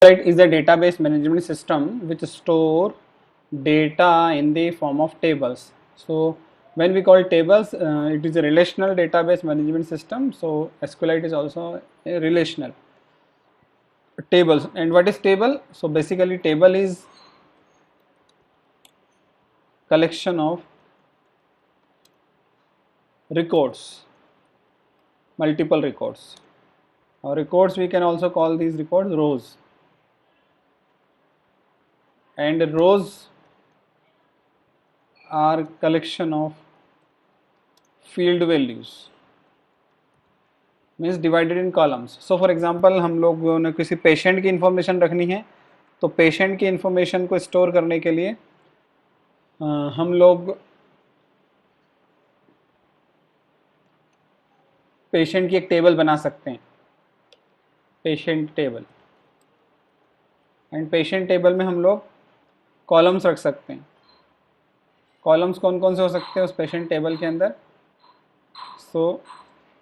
SQLite is a database management system which store data in the form of tables. So when we call tables, it is a relational database management system. So SQLite is also a relational tables. And what is table? So basically table is collection of records, multiple records. Or records, we can also call these records rows. And rows are collection of field values, means divided in columns. So for example हम लोगों ने किसी patient की information रखनी है, तो patient की information को स्टोर करने के लिए हम लोग पेशेंट की एक टेबल बना सकते हैं, patient table. And patient table में हम लोग कॉलम्स रख सकते हैं. कॉलम्स कौन कौन से हो सकते हैं उस पेशेंट टेबल के अंदर? So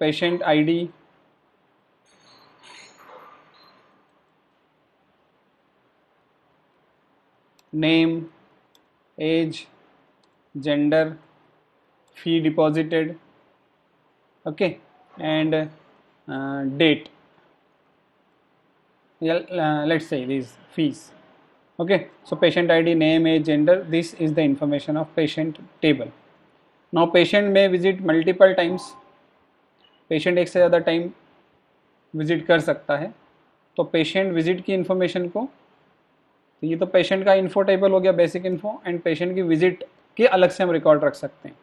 patient ID, name, age, gender, fee deposited, okay, and date. Let's say these fees, okay. So patient ID, name, age, gender, this is the information of patient table. Now patient may visit multiple times. patient एक से ज़्यादा time visit कर सकता है. तो patient visit की information को, तो ये तो पेशेंट का इन्फो टेबल हो गया, बेसिक इन्फो. एंड पेशेंट की विजिट के अलग से हम रिकॉर्ड रख सकते हैं.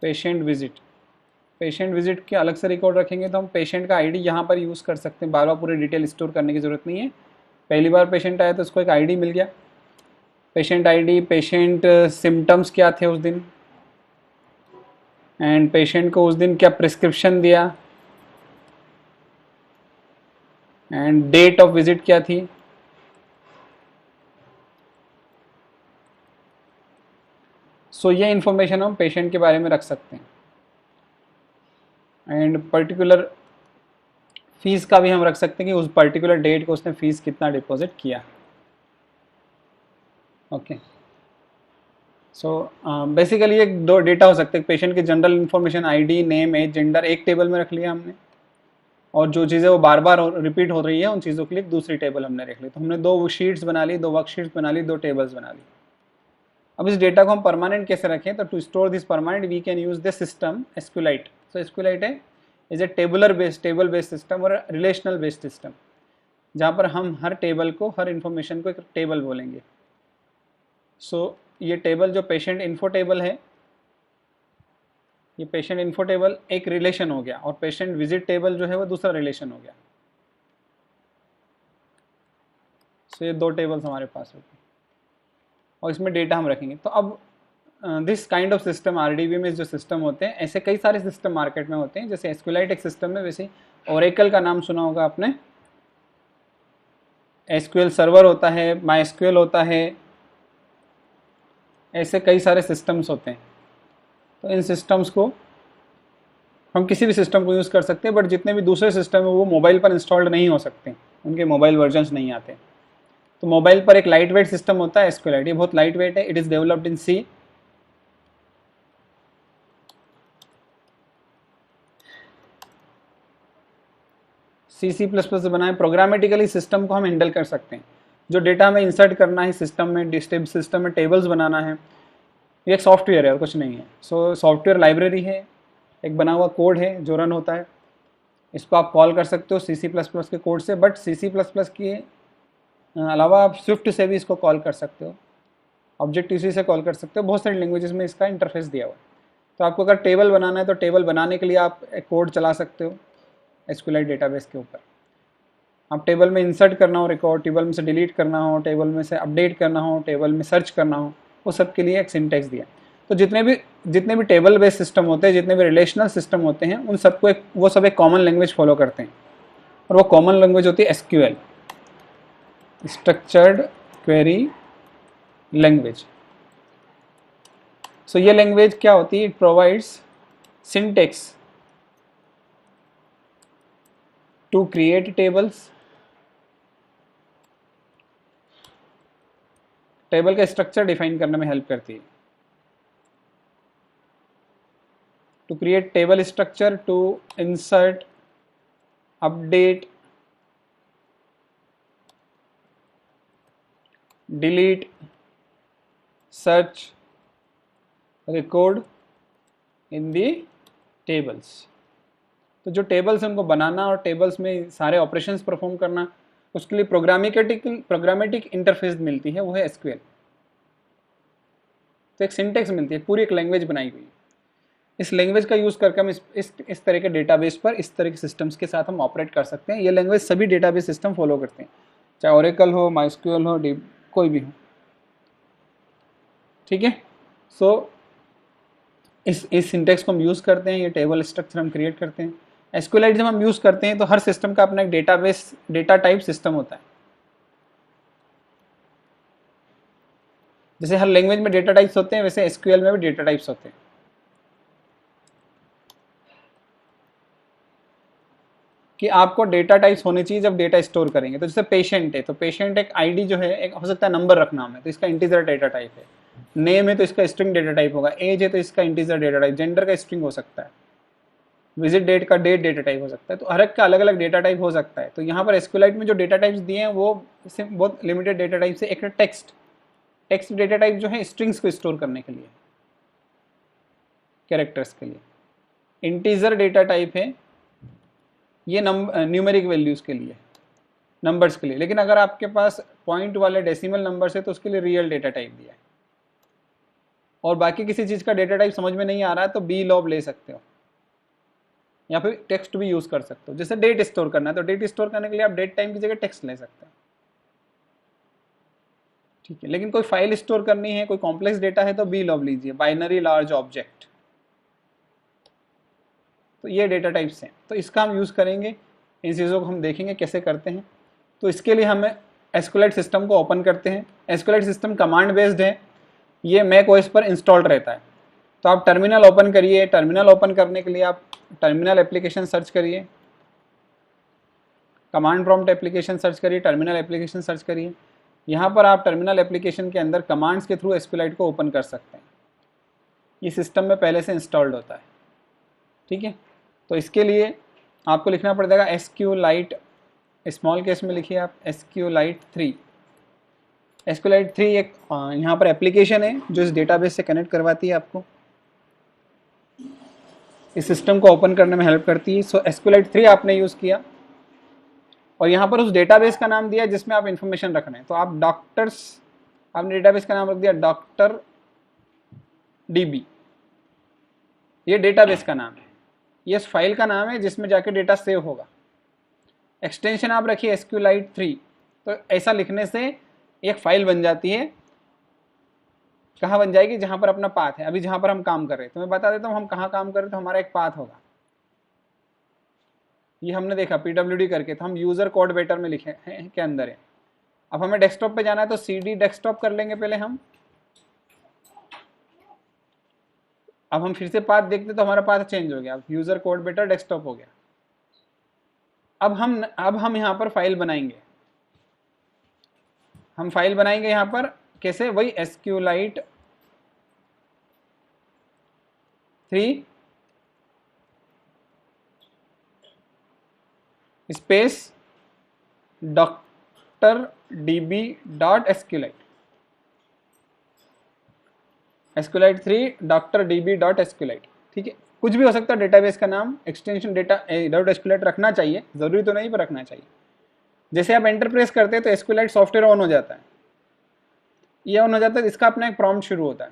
पेशेंट विजिट के अलग से रिकॉर्ड रखेंगे तो हम पेशेंट का आईडी यहाँ पर यूज़ कर सकते हैं. बार बार पूरी डिटेल स्टोर करने की ज़रूरत नहीं है. पहली बार पेशेंट आया तो उसको एक आईडी मिल गया, पेशेंट आईडी, पेशेंट सिम्टम्स क्या थे उस दिन, एंड पेशेंट को उस दिन क्या प्रिस्क्रिप्शन दिया, एंड डेट ऑफ विजिट क्या थी. सो ये इन्फॉर्मेशन हम पेशेंट के बारे में रख सकते हैं. एंड पर्टिकुलर फीस का भी हम रख सकते हैं कि उस पर्टिकुलर डेट को उसने फीस कितना डिपॉजिट किया. ओके. सो बेसिकली ये दो डेटा हो सकते हैं. पेशेंट की general information ID, name, age, gender एक टेबल में रख लिया हमने, और जो चीज़ें वो बार बार रिपीट हो रही है उन चीज़ों के लिए दूसरी टेबल हमने रख ली. तो हमने दो शीट्स बना ली, दो वर्कशीट्स बना ली, दो टेबल्स बना ली. अब इस डेटा को हम परमानेंट कैसे रखें? तो to store this permanent we can use this system SQLite. So SQLite है is a table based system और रिलेशनल बेस्ड सिस्टम, जहाँ पर हम हर टेबल को, हर इंफॉर्मेशन को एक टेबल बोलेंगे. सो ये टेबल जो पेशेंट इन्फो टेबल है, ये पेशेंट इन्फो टेबल एक रिलेशन हो गया, और पेशेंट विजिट टेबल जो है वो दूसरा रिलेशन हो गया. सो ये दो टेबल्स हमारे पास होगी और इसमें डेटा हम रखेंगे. तो अब this kind of system RDB में जो सिस्टम होते हैं, ऐसे कई सारे सिस्टम मार्केट में होते हैं. जैसे SQLite एक सिस्टम है, वैसे ओरेकल का नाम सुना होगा आपने. SQL सर्वर होता है, MySQL होता है, ऐसे कई सारे सिस्टम्स होते हैं. तो इन सिस्टम्स को हम किसी भी सिस्टम को यूज़ कर सकते हैं, बट जितने भी दूसरे सिस्टम है वो मोबाइल पर इंस्टॉल्ड नहीं हो सकते, उनके मोबाइल वर्जन्स नहीं आते. तो मोबाइल पर एक लाइट वेट सिस्टम होता है SQLite. ये बहुत लाइट वेट है. It is developed in C. C++ से बना है. प्रोग्रामेटिकली सिस्टम को हम हैंडल कर सकते हैं. जो डेटा हमें इंसर्ट करना है सिस्टम में, सिस्टम में टेबल्स बनाना है, ये एक सॉफ्टवेयर है और कुछ नहीं है. सो सॉफ्टवेयर लाइब्रेरी है, एक बना हुआ कोड है जो रन होता है. इसको आप कॉल कर सकते हो C++ के कोड से, बट C++ के अलावा आप स्विफ्ट से भी इसको कॉल कर सकते हो, ऑब्जेक्टिव-C से कॉल कर सकते हो. बहुत सारी लैंग्वेजेस में इसका इंटरफेस दिया हुआ है. तो आपको अगर टेबल बनाना है तो टेबल बनाने के लिए आप एक कोड चला सकते हो SQLite डेटाबेस के ऊपर. आप टेबल में इंसर्ट करना हो रिकॉर्ड, टेबल में से डिलीट करना हो, टेबल में से अपडेट करना हो, टेबल में सर्च करना हो, वो सब के लिए एक सिंटेक्स दिया. तो जितने भी टेबल बेस्ड सिस्टम होते हैं, जितने भी रिलेशनल सिस्टम होते हैं, उन सबको वो सब एक कॉमन लैंग्वेज फॉलो करते हैं, और वो कॉमन लैंग्वेज होती है SQL, structured query language. So ये लैंग्वेज क्या होती है? It provides syntax to create tables table का स्ट्रक्चर डिफाइन करने में हेल्प करती है। To create table structure, to insert, update, delete, search, record in the tables. तो जो टेबल्स हैं उनको बनाना और टेबल्स में सारे ऑपरेशंस परफॉर्म करना, उसके लिए प्रोग्रामेटिक इंटरफेस मिलती है, वो है एसक्यूएल। तो एक सिंटेक्स मिलती है, पूरी एक लैंग्वेज बनाई हुई है। इस लैंग्वेज का यूज़ करके हम इस तरह के डेटाबेस पर इस तरह के सिस्टम्स के साथ हम ऑपरेट कर सकते हैं। ये लैंग्वेज सभी डेटाबेस सिस्टम फॉलो करते हैं, चाहे ओरेकल हो, माइस्क्यूएल हो, कोई भी हो। ठीक है, सो इस सिंटेक्स को हम यूज़ करते हैं, ये टेबल स्ट्रक्चर हम क्रिएट करते हैं। एसक्यूएलाइट जब हम यूज़ करते हैं तो हर सिस्टम का अपना एक डेटाबेस डेटा टाइप सिस्टम होता है। जैसे हर लैंग्वेज में डेटा टाइप्स होते हैं, वैसे एसक्यूएल में भी डेटा टाइप्स होते हैं। कि आपको डेटा टाइप्स होने चाहिए जब डेटा स्टोर करेंगे। तो जैसे पेशेंट है, तो पेशेंट एक आईडी जो है, एक हो सकता है नंबर रखना है, तो इसका इंटीजर डेटा टाइप है। नेम है तो इसका स्ट्रिंग डेटा टाइप होगा। एज है तो इसका इंटीजर डेटा टाइप। जेंडर का स्ट्रिंग हो सकता है। विजिट डेट का डेट डेटा टाइप हो सकता है। तो हर एक का अलग अलग डेटा टाइप हो सकता है। तो यहाँ पर एसक्यूएलाइट में जो डेटा टाइप्स दिए हैं वो बहुत लिमिटेड डेटा टाइप से, एक टेक्स्ट डेटा टाइप जो है स्ट्रिंग्स को स्टोर करने के लिए, कैरेक्टर्स के लिए। इंटीजर डेटा टाइप है, ये न्यूमेरिक वैल्यूज के लिए, नंबर्स के लिए। लेकिन अगर आपके पास पॉइंट वाले डेसिमल नंबर्स है तो उसके लिए रियल डेटा टाइप दिया है। और बाकी किसी चीज़ का डेटा टाइप समझ में नहीं आ रहा है तो बी लॉब ले सकते हो, या फिर टेक्स्ट भी यूज़ कर सकते हो। जैसे डेट स्टोर करना है तो डेट स्टोर करने के लिए आप डेट टाइम की जगह टेक्स्ट ले सकते हो। ठीक है, लेकिन कोई फाइल स्टोर करनी है, कोई कॉम्प्लेक्स डेटा है तो बी लॉब लीजिए, बाइनरी लार्ज ऑब्जेक्ट। तो ये डेटा टाइप्स हैं, तो इसका हम यूज़ करेंगे। इन चीज़ों को हम देखेंगे कैसे करते हैं। तो इसके लिए हमें एसक्यूएलाइट सिस्टम को ओपन करते हैं। एसक्यूएलाइट सिस्टम कमांड बेस्ड है, ये मैक ओएस पर इंस्टॉल्ड रहता है। तो आप टर्मिनल ओपन करिए। टर्मिनल ओपन करने के लिए आप टर्मिनल एप्लीकेशन सर्च करिए, कमांड प्रॉम्प्ट एप्लीकेशन सर्च करिए, टर्मिनल एप्लीकेशन सर्च करिए। यहाँ पर आप टर्मिनल एप्लीकेशन के अंदर कमांड्स के थ्रू एसक्यूएलाइट को ओपन कर सकते हैं। ये सिस्टम में पहले से इंस्टॉल्ड होता है। ठीक है, तो इसके लिए आपको लिखना पड़ेगा एसक्यूएलाइट, स्मॉल केस में लिखिए आप एसक्यूएलाइट 3। एसक्यूएलाइट 3 एक यहाँ पर एप्लीकेशन है जो इस डेटाबेस से कनेक्ट करवाती है, आपको इस सिस्टम को ओपन करने में हेल्प करती है। सो एसक्यूएलाइट 3 आपने यूज़ किया और यहाँ पर उस डेटाबेस का नाम दिया जिसमें आप इंफॉर्मेशन रख रहे हैं। तो आप डॉक्टर्स, आपने डेटाबेस का नाम रख दिया डॉक्टर डीबी, ये डेटाबेस का नाम है, ये फाइल का नाम है जिसमें जाके डेटा सेव होगा। एक्सटेंशन आप रखिए एसक्यूएलाइट 3। तो ऐसा लिखने से एक फाइल बन जाती है। कहाँ बन जाएगी? जहाँ पर अपना पाथ है। अभी जहाँ पर हम काम कर रहे हैं, तो मैं बता देता हूँ हम कहाँ काम कर रहे हैं। तो हमारा एक पाथ होगा, ये हमने देखा PWD करके, तो हम यूज़र कोड बेटर में लिखे हैं के अंदर है। अब हमें डेस्कटॉप पे जाना है तो CD डेस्कटॉप कर लेंगे पहले हम। अब हम फिर से पाथ देखते तो हमारा पाथ चेंज हो गया, यूज़र कोड बेटर डेस्कटॉप हो गया। अब हम यहाँ पर फाइल बनाएंगे। हम फाइल बनाएंगे यहाँ पर कैसे? वही SQLite 3 space doctor DB dot SQLite, SQLite 3 doctor DB dot SQLite. ठीक है, कुछ भी हो सकता है डेटाबेस का नाम, एक्सटेंशन डेटा डॉट एसक्यूएलाइट रखना चाहिए, जरूरी तो नहीं पर रखना चाहिए। जैसे आप एंटर प्रेस करते हैं तो एसक्यूएलाइट सॉफ्टवेयर ऑन हो जाता है, ये ऑन हो जाता है, इसका अपना एक प्रॉम्प्ट शुरू होता है।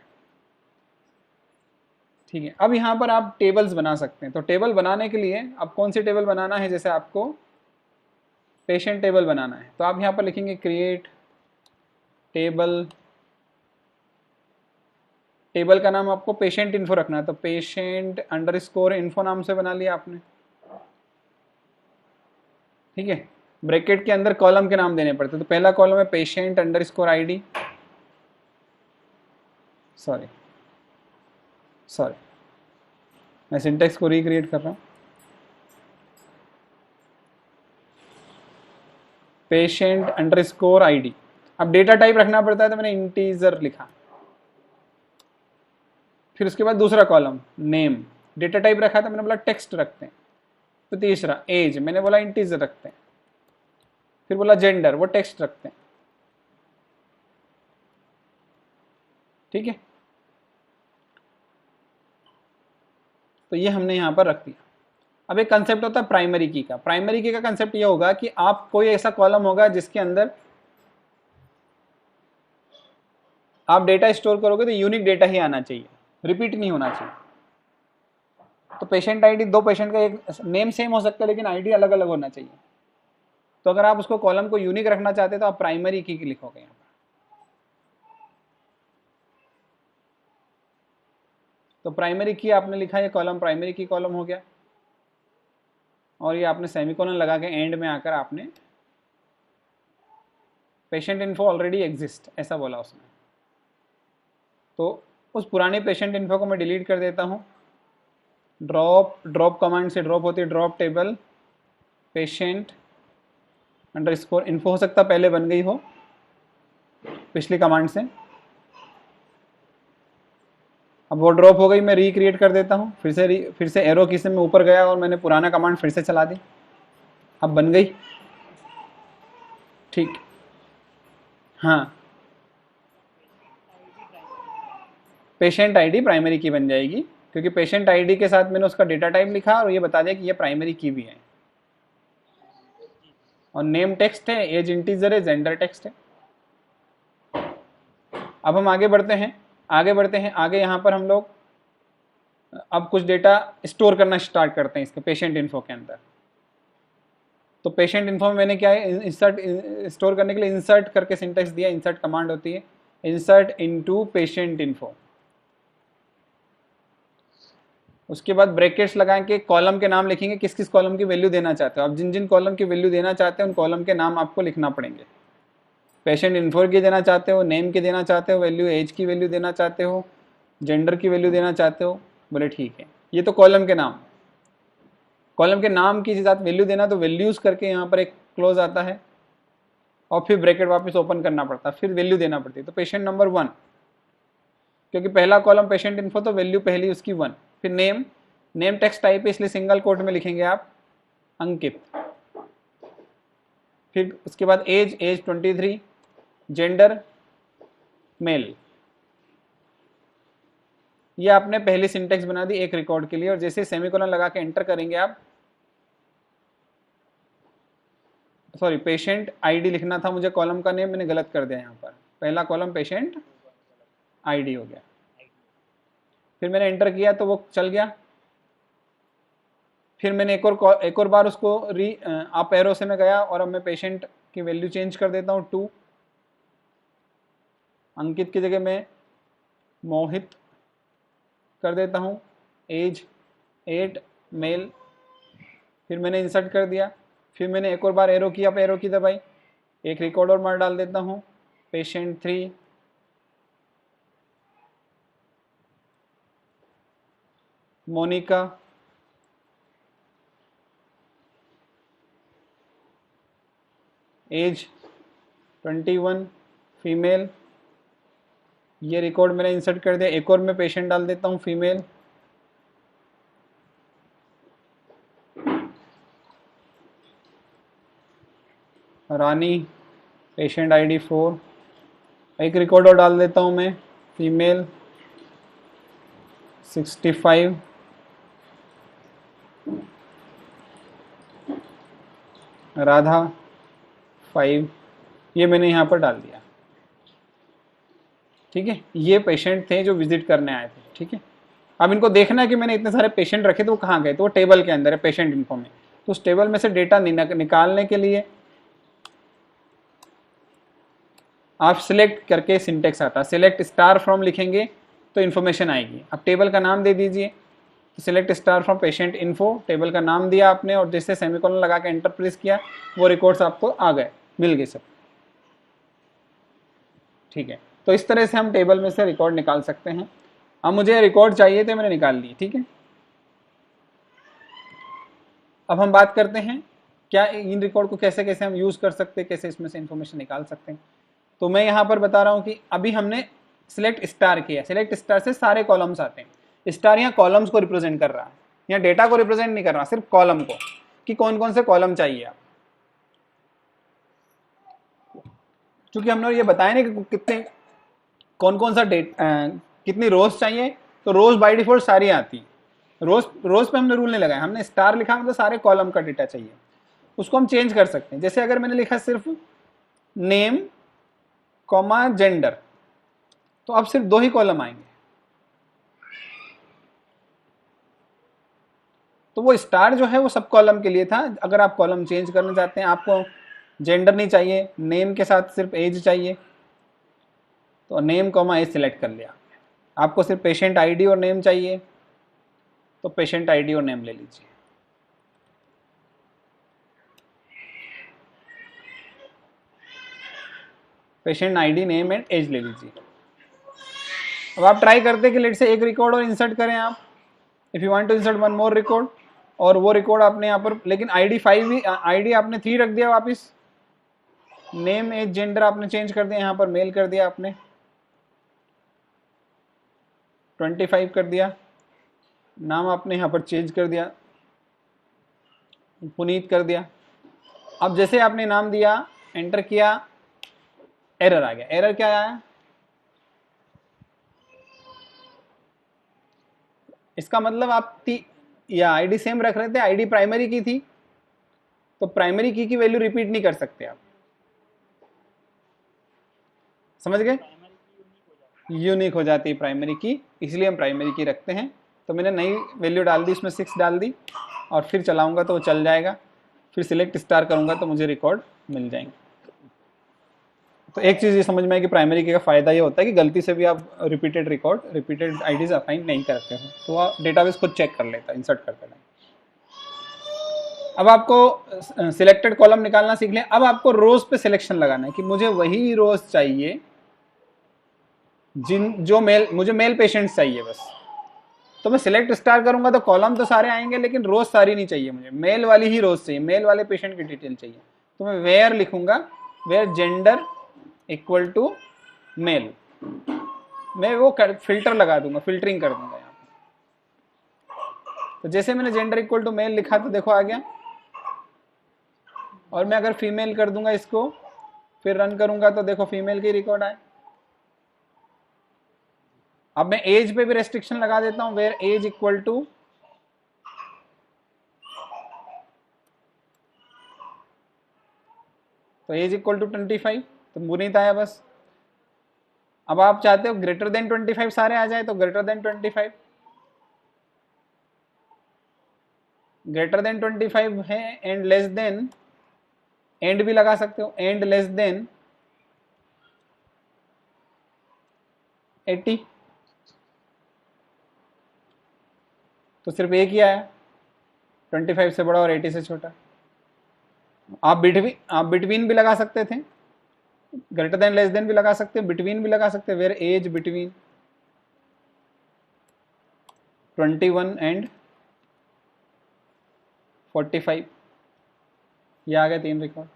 ठीक है, अब यहाँ पर आप टेबल्स बना सकते हैं। तो टेबल बनाने के लिए अब कौन सी टेबल बनाना है? जैसे आपको पेशेंट टेबल बनाना है तो आप यहाँ पर लिखेंगे क्रिएट टेबल। टेबल का नाम आपको पेशेंट इन्फो रखना है, तो पेशेंट अंडरस्कोर इन्फो नाम से बना लिया आपने। ठीक है, ब्रैकेट के अंदर कॉलम के नाम देने पड़ते, तो पहला कॉलम है पेशेंट अंडरस्कोर ID, सॉरी मैं सिंटेक्स को रिक्रिएट कर रहा हूँ। पेशेंट अंडरस्कोर ID, अब डेटा टाइप रखना पड़ता है तो मैंने इंटीजर लिखा। फिर उसके बाद दूसरा कॉलम नेम, डेटा टाइप रखा था मैंने बोला टेक्स्ट रखते हैं। तो तीसरा एज, मैंने बोला इंटीजर रखते हैं। फिर बोला जेंडर, वो टेक्स्ट रखते हैं। ठीक है, तो ये हमने यहां पर रख दिया। अब एक कंसेप्ट होता है प्राइमरी की का। प्राइमरी की का कंसेप्ट ये होगा कि आप कोई ऐसा कॉलम होगा जिसके अंदर आप डेटा स्टोर करोगे तो यूनिक डेटा ही आना चाहिए, रिपीट नहीं होना चाहिए। तो पेशेंट आईडी, दो पेशेंट का एक नेम सेम हो सकता है लेकिन आईडी अलग अलग होना चाहिए। तो अगर आप उसको कॉलम को यूनिक रखना चाहते हैं तो आप प्राइमरी की लिखोगे यहाँ पर। तो प्राइमरी की आपने लिखा, ये कॉलम प्राइमरी की कॉलम हो गया। और ये आपने सेमीकोलन लगा के एंड में आकर आपने पेशेंट इन्फो ऑलरेडी एग्जिस्ट ऐसा बोला उसने। तो उस पुराने पेशेंट इन्फो को मैं डिलीट कर देता हूँ। ड्रॉप कमांड से ड्रॉप होती है drop table patient underscore info, हो सकता पहले बन गई हो पिछली कमांड से। अब वो ड्रॉप हो गई, मैं रिक्रिएट कर देता हूँ फिर से एरो की से मैं ऊपर गया और मैंने पुराना कमांड फिर से चला दी, अब बन गई। ठीक, हाँ पेशेंट आईडी प्राइमरी की बन जाएगी क्योंकि पेशेंट आईडी के साथ मैंने उसका डेटा टाइप लिखा और ये बता दिया कि ये प्राइमरी की भी है। और नेम टेक्स्ट है, एज इंटीजर है, जेंडर टेक्स्ट है। अब हम आगे बढ़ते हैं आगे यहाँ पर हम लोग अब कुछ डेटा स्टोर करना स्टार्ट करते हैं इसके पेशेंट इन्फो के अंदर। तो पेशेंट इन्फो में मैंने क्या है, इंसर्ट स्टोर करने के लिए इंसर्ट करके सिंटेक्स दिया। इंसर्ट कमांड होती है इंसर्ट इनटू पेशेंट इन्फो। उसके बाद ब्रैकेट्स लगा के कॉलम के नाम लिखेंगे, किस किस कॉलम की वैल्यू देना चाहते हो आप। जिन जिन कॉलम की वैल्यू देना चाहते हैं उन कॉलम के नाम आपको लिखना पड़ेंगे। पेशेंट इन्फो की देना चाहते हो, नेम की देना चाहते हो वैल्यू, एज की वैल्यू देना चाहते हो, जेंडर की वैल्यू देना चाहते हो, बोले ठीक है। ये तो कॉलम के नाम, कॉलम के नाम की साथ वैल्यू देना तो वैल्यूज करके यहाँ पर एक क्लोज आता है और फिर ब्रैकेट वापस ओपन करना पड़ता है, फिर वैल्यू देना पड़ती है। तो पेशेंट नंबर 1, क्योंकि पहला कॉलम पेशेंट इन्फो तो वैल्यू पहली उसकी 1। फिर नेम टेक्स्ट टाइप है इसलिए सिंगल कोट में लिखेंगे आप अंकित। फिर उसके बाद एज 23, जेंडर मेल। ये आपने पहली सिंटेक्स बना दी एक रिकॉर्ड के लिए। और जैसे सेमीकोलन लगा के एंटर करेंगे आप, सॉरी पेशेंट आईडी लिखना था मुझे, कॉलम का नेम मैंने गलत कर दिया यहाँ पर। पहला कॉलम पेशेंट आईडी हो गया। फिर मैंने एंटर किया तो वो चल गया। फिर मैंने एक और बार उसको अप एरो से मैं गया और अब मैं पेशेंट की वैल्यू चेंज कर देता हूँ 2। अंकित की जगह मैं मोहित कर देता हूँ। Age 8, male. फिर मैंने इंसर्ट कर दिया। फिर मैंने एक और बार एरो की, अप एरो की दबाई, एक रिकॉर्ड और मार डाल देता हूँ पेशेंट 3, मोनिका, एज 21, फीमेल। ये रिकॉर्ड मैंने इंसर्ट कर दिया। एक और मैं पेशेंट डाल देता हूँ फीमेल, रानी, पेशेंट आईडी 4। एक रिकॉर्ड और डाल देता हूँ मैं फीमेल 65, राधा 5। ये मैंने यहाँ पर डाल दिया। ठीक है, ये पेशेंट थे जो विजिट करने आए थे। ठीक है, अब इनको देखना है कि मैंने इतने सारे पेशेंट रखे तो वो कहाँ गए। तो वो टेबल के अंदर है पेशेंट इन्फो में। तो उस टेबल में से डेटा निकालने के लिए आप सिलेक्ट करके सिंटेक्स आता है, सिलेक्ट स्टार फ्रॉम लिखेंगे तो इन्फॉर्मेशन आएगी। अब टेबल का नाम दे दीजिए, तो select star from patient info, table का नाम दिया आपने और जैसे सेमीकोलन लगा के एंटर प्रेस किया वो रिकॉर्ड्स आपको आ गए, मिल गए सब। ठीक है, तो इस तरह से हम टेबल में से रिकॉर्ड निकाल सकते हैं। अब मुझे रिकॉर्ड चाहिए थे, मैंने निकाल लिए। ठीक है, अब हम बात करते हैं क्या इन रिकॉर्ड को कैसे कैसे हम यूज कर सकते हैं, कैसे इसमें से इंफॉर्मेशन निकाल सकते हैं। तो मैं यहाँ पर बता रहा हूँ कि अभी हमने सिलेक्ट स्टार किया, सिलेक्ट स्टार से सारे कॉलम्स आते हैं। स्टार यहाँ कॉलम्स को रिप्रेजेंट कर रहा है, यहाँ डेटा को रिप्रेजेंट नहीं कर रहा, सिर्फ कॉलम को, कि कौन कौन से कॉलम चाहिए आप। क्योंकि हमने ये बताया ना कि कितने कौन कौन सा कितनी रोज चाहिए, तो रोज बाय डिफॉल्ट सारी आती है। रोज पे हमने रूल नहीं लगाया, हमने स्टार लिखा मतलब सारे कॉलम का डेटा चाहिए। उसको हम चेंज कर सकते हैं। जैसे अगर मैंने लिखा सिर्फ नेम कॉमा जेंडर, तो अब सिर्फ 2 ही कॉलम आएंगे। तो वो स्टार जो है वो सब कॉलम के लिए था। अगर आप कॉलम चेंज करना चाहते हैं, आपको जेंडर नहीं चाहिए, नेम के साथ सिर्फ एज चाहिए, तो नेम कॉमा एज सिलेक्ट कर लिया। आपको सिर्फ पेशेंट आईडी और नेम चाहिए, तो पेशेंट आईडी और नेम ले लीजिए। Patient ID name and age ले लीजिए। अब आप ट्राई करते हैं कि लेट से एक रिकॉर्ड और इंसर्ट करें आप, if you want to insert one more record, और वो रिकॉर्ड आपने यहाँ पर, लेकिन आईडी 5 भी, आईडी आपने 3 रख दिया वापस, नेम एज जेंडर आपने चेंज कर दिया, यहाँ पर मेल कर दिया आपने, 25 कर दिया, नाम आपने यहाँ पर चेंज कर दिया, पुनीत कर दिया। अब जैसे आपने नाम दिया, एंटर किया, एरर आ गया। एरर क्या आया? इसका मतलब आप या आईडी सेम रख रहे थे, आईडी प्राइमरी की थी, तो प्राइमरी की वैल्यू रिपीट नहीं कर सकते आप, समझ गए? यूनिक हो जाती है प्राइमरी की, इसलिए हम प्राइमरी की रखते हैं। तो मैंने नई वैल्यू डाल दी, इसमें 6 डाल दी, और फिर चलाऊंगा तो वो चल जाएगा। फिर सिलेक्ट स्टार करूंगा तो मुझे रिकॉर्ड मिल जाएंगे। तो एक चीज़ ये समझ में है कि प्राइमरी की का फ़ायदा ये होता है कि गलती से भी आप रिपीटेड आईडीज असाइन नहीं करते हो, तो आप डेटाबेस खुद चेक कर लेता है इंसर्ट करते टाइम। अब आपको सिलेक्टेड कॉलम निकालना सीख लें। अब आपको रोज पे सिलेक्शन लगाना है कि मुझे वही रोज चाहिए मुझे मेल पेशेंट्स चाहिए बस। तो मैं सिलेक्ट स्टार करूंगा तो कॉलम तो सारे आएंगे, लेकिन रोज सारी नहीं चाहिए, मुझे मेल वाली ही रोज चाहिए, मेल वाले पेशेंट की डिटेल चाहिए। तो मैं वेयर लिखूंगा, where gender equal to male. मैं वो फिल्टर लगा दूंगा, फिल्टरिंग कर दूंगा यहाँ पे। तो जैसे मैंने जेंडर इक्वल टू मेल लिखा तो देखो आ गया, और मैं अगर फीमेल कर दूंगा इसको, फिर रन करूंगा तो देखो फीमेल की रिकॉर्ड आए। अब मैं एज पे भी रेस्ट्रिक्शन लगा देता हूं, वेयर एज इक्वल टू तो एज इक्वल टू 25, तो मुनीत आया बस। अब आप चाहते हो ग्रेटर देन 25 सारे आ जाए, तो ग्रेटर देन 25, ग्रेटर देन 25 है, एंड लेस देन, एंड भी लगा सकते हो, एंड लेस देन 80, तो सिर्फ एक ही आया, 25 से बड़ा और 80 से छोटा। आप बिटवीन भी लगा सकते थे, ग्रेटर देन लेस देन भी लगा सकते हैं, बिटवीन भी लगा सकते हैं, वेयर एज बिटवीन 21 एंड 45, ये आ गए 3 रिकॉर्ड।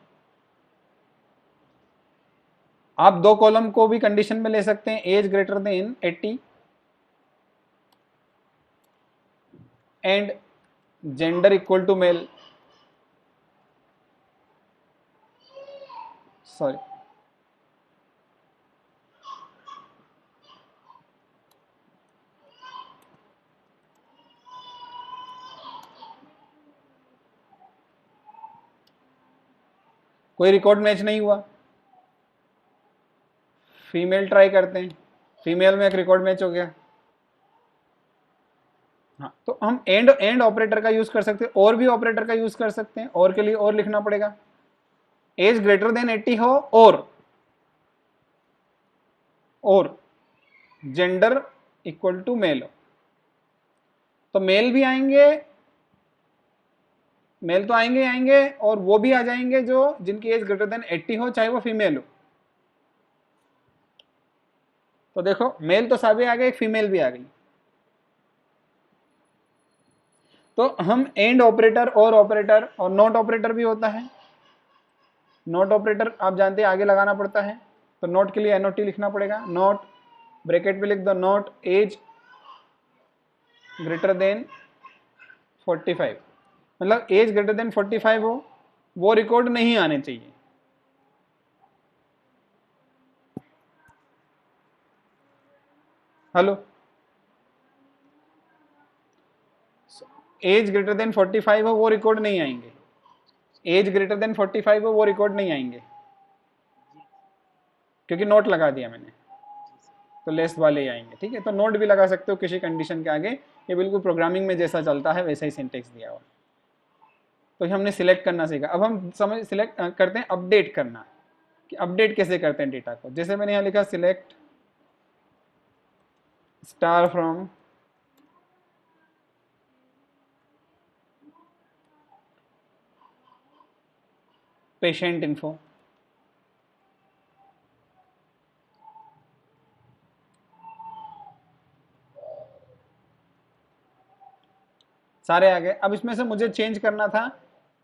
आप 2 कॉलम को भी कंडीशन में ले सकते हैं, age greater than 80 and gender equal to male, sorry कोई रिकॉर्ड मैच नहीं हुआ, फीमेल ट्राई करते हैं, फीमेल में एक रिकॉर्ड मैच हो गया। हाँ, तो हम एंड ऑपरेटर का यूज कर सकते हैं, और भी ऑपरेटर का यूज कर सकते हैं। और के लिए और लिखना पड़ेगा, एज ग्रेटर देन 80 हो और जेंडर इक्वल टू मेल हो, तो मेल भी आएंगे, मेल तो आएंगे और वो भी आ जाएंगे जो जिनकी एज ग्रेटर देन 80 हो, चाहे वो फीमेल हो। तो देखो मेल तो सभी आ गए, एक फीमेल भी आ गई। तो हम एंड ऑपरेटर और नॉट ऑपरेटर भी होता है। नॉट ऑपरेटर आप जानते हैं आगे लगाना पड़ता है, तो नोट के लिए NOT लिखना पड़ेगा, नोट ब्रैकेट में लिख दो नोट एज ग्रेटर देन 45, मतलब एज ग्रेटर देन 45 हो, वो रिकॉर्ड नहीं आने चाहिए। हेलो, एज ग्रेटर देन 45 हो वो रिकॉर्ड नहीं आएंगे, एज ग्रेटर देन 45 हो वो रिकॉर्ड नहीं आएंगे, क्योंकि नोट लगा दिया मैंने, तो लेस वाले ही आएंगे। ठीक है, तो नोट भी लगा सकते हो किसी कंडीशन के आगे, ये बिल्कुल प्रोग्रामिंग में जैसा चलता है वैसा ही सिंटेक्स दिया हुआ। तो हमने सिलेक्ट करना सीखा। अब हम समझ सिलेक्ट करते हैं अपडेट करना, कि अपडेट कैसे करते हैं डेटा को। जैसे मैंने यहाँ लिखा select star from patient info, सारे आ गए। अब इसमें से मुझे चेंज करना था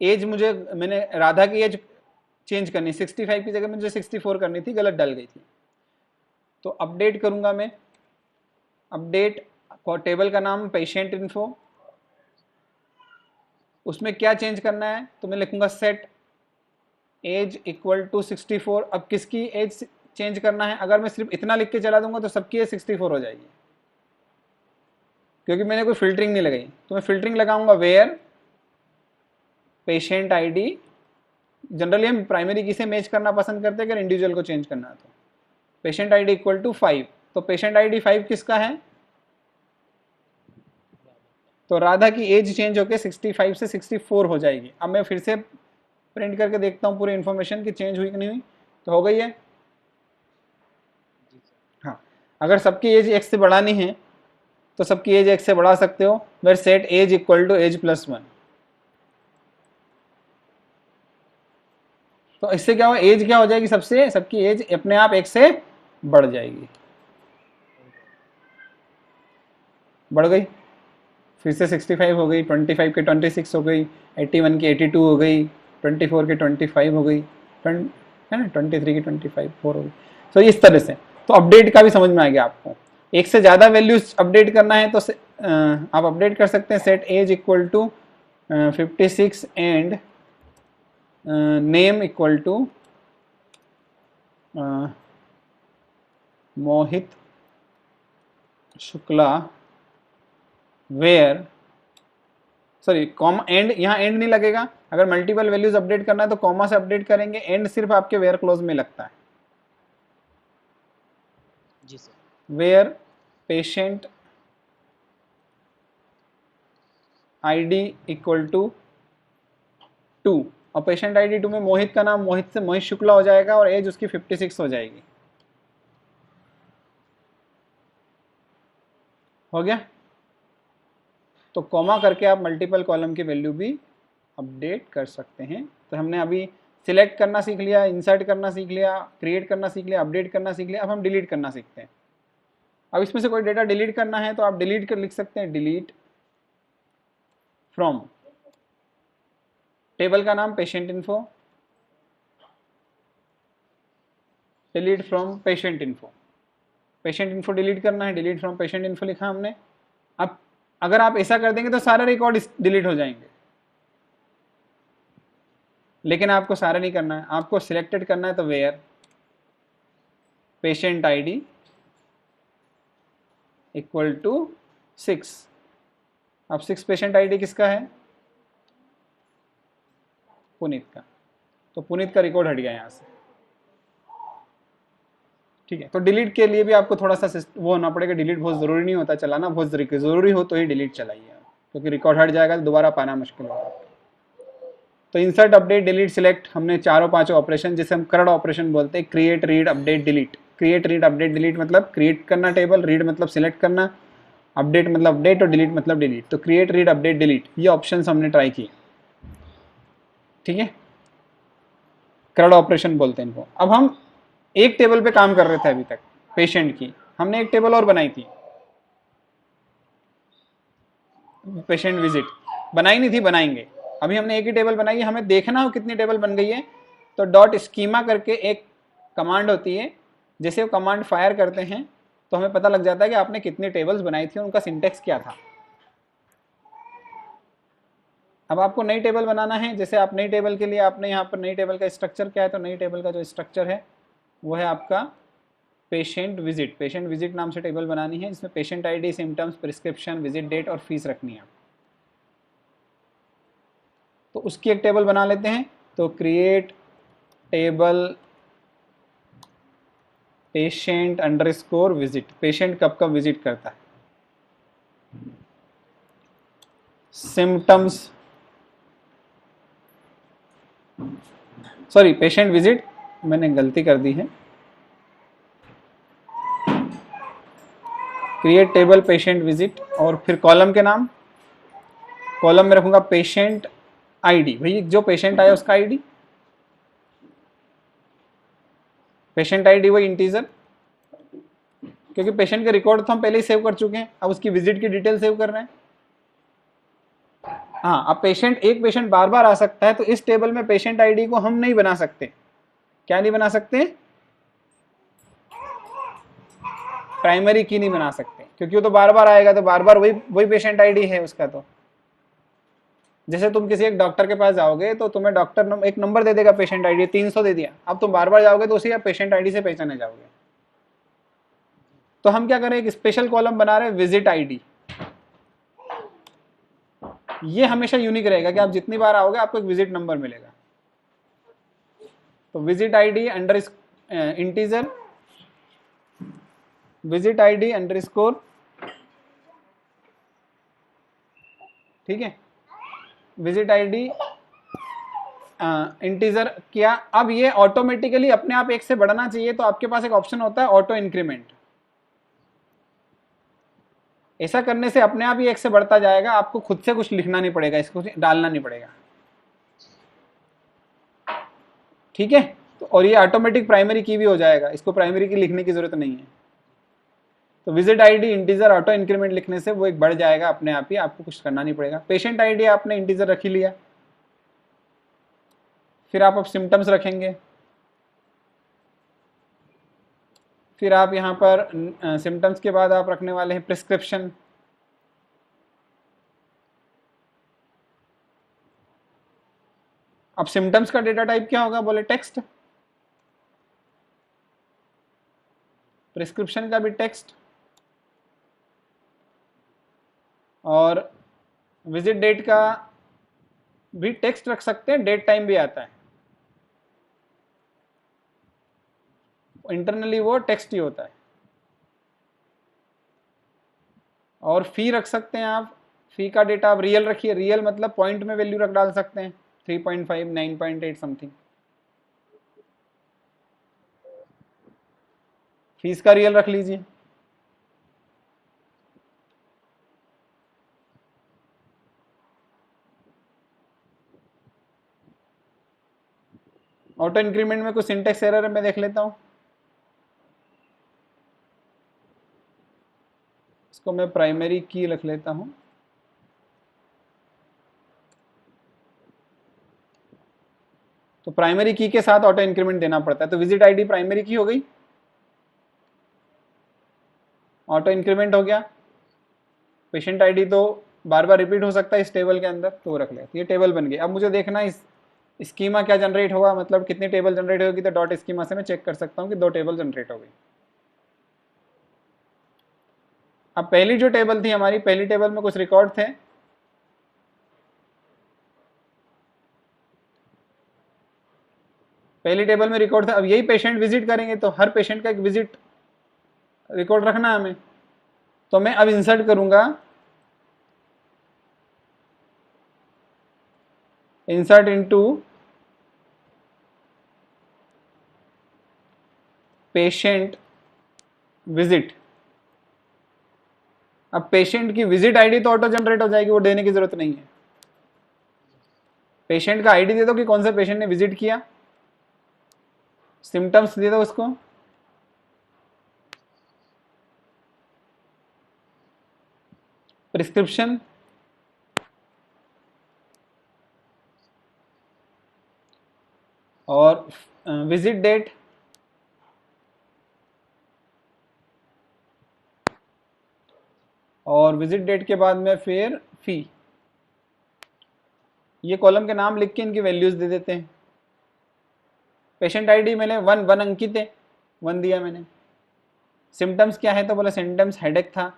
एज, मैंने राधा की एज चेंज करनी, 65 की जगह मुझे 64 करनी थी, गलत डल गई थी। तो अपडेट करूंगा मैं, अपडेट टेबल का नाम पेशेंट इन्फो, उसमें क्या चेंज करना है, तो मैं लिखूंगा सेट एज इक्वल टू 64। अब किसकी एज चेंज करना है, अगर मैं सिर्फ इतना लिख के चला दूंगा तो सबकी एज 64 हो जाएगी, क्योंकि मैंने कोई फिल्टरिंग नहीं लगाई। तो मैं फिल्टरिंग लगाऊंगा वेयर पेशेंट आईडी, जनरली हम प्राइमरी की से मैच करना पसंद करते हैं अगर इंडिविजुअल को चेंज करना है तो, पेशेंट आईडी इक्वल टू 5। तो पेशेंट आईडी 5 किसका है, तो राधा की एज चेंज होकर 65 से 64 हो जाएगी। अब मैं फिर से प्रिंट करके देखता हूँ पूरी इन्फॉर्मेशन की चेंज हुई कि नहीं हुई, तो हो गई है। हाँ, अगर सबकी एज x से बढ़ानी है तो सबकी एज x से बढ़ा सकते हो, where set age equal to age plus 1। तो इससे क्या हुआ, एज क्या हो जाएगी, सबकी एज अपने आप x से बढ़ जाएगी, बढ़ गई, फिर से 65 हो गई, 25 के 26 हो गई, 81 की 82 हो गई, 24 के 25 हो गई, है ना, 23 की 25 4 हो गई। तो इस तरह से तो अपडेट का भी समझ में आ गया आपको। एक से ज़्यादा वैल्यूज अपडेट करना है तो आप अपडेट कर सकते हैं, set age equal to 56 and name equal to Mohit Shukla, where, sorry comma and, यहाँ एंड नहीं लगेगा। अगर मल्टीपल वैल्यूज अपडेट करना है तो कॉमा से अपडेट करेंगे, एंड सिर्फ आपके वेयर क्लोज में लगता है। जी sir. Where patient ID equal to 2, और पेशेंट आईडी 2 में मोहित का नाम मोहित से मोहित शुक्ला हो जाएगा और एज उसकी 56 हो जाएगी। हो गया। तो कॉमा करके आप मल्टीपल कॉलम की वैल्यू भी अपडेट कर सकते हैं। तो हमने अभी सिलेक्ट करना सीख लिया, इंसर्ट करना सीख लिया, क्रिएट करना सीख लिया, अपडेट करना सीख लिया। अब हम डिलीट करना सीखते हैं। अब इसमें से कोई डेटा डिलीट करना है तो आप डिलीट कर लिख सकते हैं, डिलीट फ्रॉम, टेबल का नाम patient info, delete from patient info, patient info delete करना है, डिलीट फ्रॉम पेशेंट इन्फो लिखा हमने। अब अगर आप ऐसा कर देंगे तो सारे रिकॉर्ड डिलीट हो जाएंगे, लेकिन आपको सारा नहीं करना है, आपको सिलेक्टेड करना है। तो where patient ID equal to 6। अब 6 पेशेंट आईडी किसका है, पुनीत का, तो पुनीत का रिकॉर्ड हट गया यहाँ से। ठीक है, तो डिलीट के लिए भी आपको थोड़ा सा वो होना पड़ेगा, डिलीट बहुत ज़रूरी नहीं होता, चलाना बहुत ज़रूरी हो तो ही डिलीट चलाइए, क्योंकि रिकॉर्ड हट जाएगा तो दोबारा पाना मुश्किल होगा। तो इंसर्ट अपडेट डिलीट सिलेक्ट हमने चारों पांचों ऑपरेशन, जिसे हम करड़ ऑपरेशन बोलते हैं, create read update delete. Create read update delete मतलब क्रिएट करना टेबल, रीड मतलब सिलेक्ट करना, अपडेट मतलब अपडेट और डिलीट मतलब डिलीट। तो क्रिएट रीड अपडेट डिलीट ये ऑप्शन हमने ट्राई किए। ठीक है, करड़ ऑपरेशन बोलते हैं इनको। अब हम एक टेबल पे काम कर रहे थे अभी तक, पेशेंट की, हमने एक टेबल और बनाई थी, पेशेंट विजिट बनाई नहीं थी, बनाएंगे। अभी हमने एक ही टेबल बनाई है, हमें देखना हो कितनी टेबल बन गई है। तो डॉट स्कीमा करके एक कमांड होती है, जैसे वो कमांड फायर करते हैं तो हमें पता लग जाता है कि आपने कितनी टेबल्स बनाई थी, उनका सिंटेक्स क्या था। अब आपको नई टेबल बनाना है, जैसे आप नई टेबल के लिए आपने यहाँ पर नई टेबल का स्ट्रक्चर क्या है, तो नई टेबल का जो स्ट्रक्चर है वो है आपका पेशेंट विजिट। पेशेंट विजिट नाम से टेबल बनानी है, जिसमें patient ID, symptoms, prescription, visit date और फीस रखनी है। तो उसकी एक टेबल बना लेते हैं। तो create table patient underscore visit, patient कब कब विजिट करता है। सिम्टम्स, सॉरी पेशेंट विजिट, मैंने गलती कर दी है। क्रिएट टेबल पेशेंट विजिट और फिर कॉलम के नाम, कॉलम में रखूंगा पेशेंट आईडी, भाई जो पेशेंट आया उसका आईडी, पेशेंट आईडी वही इंटीजर, क्योंकि पेशेंट के रिकॉर्ड तो हम पहले ही सेव कर चुके हैं, अब उसकी विजिट की डिटेल सेव कर रहे हैं। हाँ, अब पेशेंट, एक पेशेंट बार बार आ सकता है, तो इस टेबल में पेशेंट आईडी को हम नहीं बना सकते। क्या नहीं बना सकते? प्राइमरी की नहीं बना सकते, क्योंकि वो तो बार बार आएगा, तो बार बार वही वही पेशेंट आईडी है उसका। तो जैसे तुम किसी एक डॉक्टर के पास जाओगे तो तुम्हें डॉक्टर एक नंबर दे देगा, पेशेंट आईडी 300 दे दिया, अब तुम बार बार जाओगे तो उसी पेशेंट आईडी से पहचाने जाओगे। तो हम क्या करें, एक स्पेशल कॉलम बना रहे हैं विजिट आईडी। ये हमेशा यूनिक रहेगा कि आप जितनी बार आओगे आपको एक विजिट नंबर मिलेगा। तो visit ID under integer, visit ID underscore, ठीक है, विजिट आईडी इंटीजर किया। अब ये ऑटोमेटिकली अपने आप एक से बढ़ना चाहिए, तो आपके पास एक ऑप्शन होता है ऑटो इंक्रीमेंट। ऐसा करने से अपने आप ही एक से बढ़ता जाएगा, आपको खुद से कुछ लिखना नहीं पड़ेगा, इसको डालना नहीं पड़ेगा, ठीक है। तो और ये ऑटोमेटिक प्राइमरी की भी हो जाएगा, इसको प्राइमरी की लिखने की जरूरत नहीं है। तो visit ID integer auto increment लिखने से वो एक बढ़ जाएगा अपने आप ही, आपको कुछ करना नहीं पड़ेगा। पेशेंट आईडी आपने इंटीजर रख ही लिया, फिर आप अब सिम्टम्स रखेंगे, फिर आप यहाँ पर सिम्टम्स के बाद आप रखने वाले हैं प्रिस्क्रिप्शन। अब सिम्टम्स का डेटा टाइप क्या होगा, बोले टेक्स्ट, प्रिस्क्रिप्शन का भी टेक्स्ट, और विजिट डेट का भी टेक्स्ट रख सकते हैं, डेट टाइम भी आता है, इंटरनली वो टेक्स्ट ही होता है। और फी रख सकते हैं आप, फी का डेटा आप रियल रखिए, रियल मतलब पॉइंट में वैल्यू रख डाल सकते हैं, 3.5, 9.8 समथिंग, फीस का रियल रख लीजिए। ऑटो इंक्रीमेंट में कुछ सिंटेक्स एरर है, मैं देख लेता हूं, इसको मैं प्राइमरी की रख लेता हूं। तो प्राइमरी की के साथ ऑटो इंक्रीमेंट देना पड़ता है, तो विजिट आईडी प्राइमरी की हो गई, ऑटो इंक्रीमेंट हो गया। पेशेंट आईडी तो बार बार रिपीट हो सकता है इस टेबल के अंदर, तो वो रख ले, ये टेबल बन गई। अब मुझे देखना इस स्कीमा क्या जनरेट होगा, मतलब कितनी टेबल जनरेट होगी, तो डॉट स्कीमा से मैं चेक कर सकता हूँ कि 2 टेबल जनरेट हो गई। अब पहली जो टेबल थी हमारी, पहली टेबल में कुछ रिकॉर्ड थे, पहली टेबल में रिकॉर्ड था। अब यही पेशेंट विजिट करेंगे तो हर पेशेंट का एक विजिट रिकॉर्ड रखना है हमें। तो मैं अब इंसर्ट करूंगा, इंसर्ट इनटू पेशेंट विजिट। अब पेशेंट की विजिट आईडी तो ऑटो जनरेट हो जाएगी, वो देने की जरूरत नहीं है। पेशेंट का आईडी दे दो कि कौन से पेशेंट ने विजिट किया, सिम्टम्स दे दो उसको, प्रिस्क्रिप्शन, और विजिट डेट, और विजिट डेट के बाद में फिर फी। ये कॉलम के नाम लिख के इनकी वैल्यूज दे देते हैं। पेशेंट आईडी मैंने वन अंकित है, 1 दिया मैंने। सिम्टम्स क्या है तो बोला सिम्टम्स हेडेक था।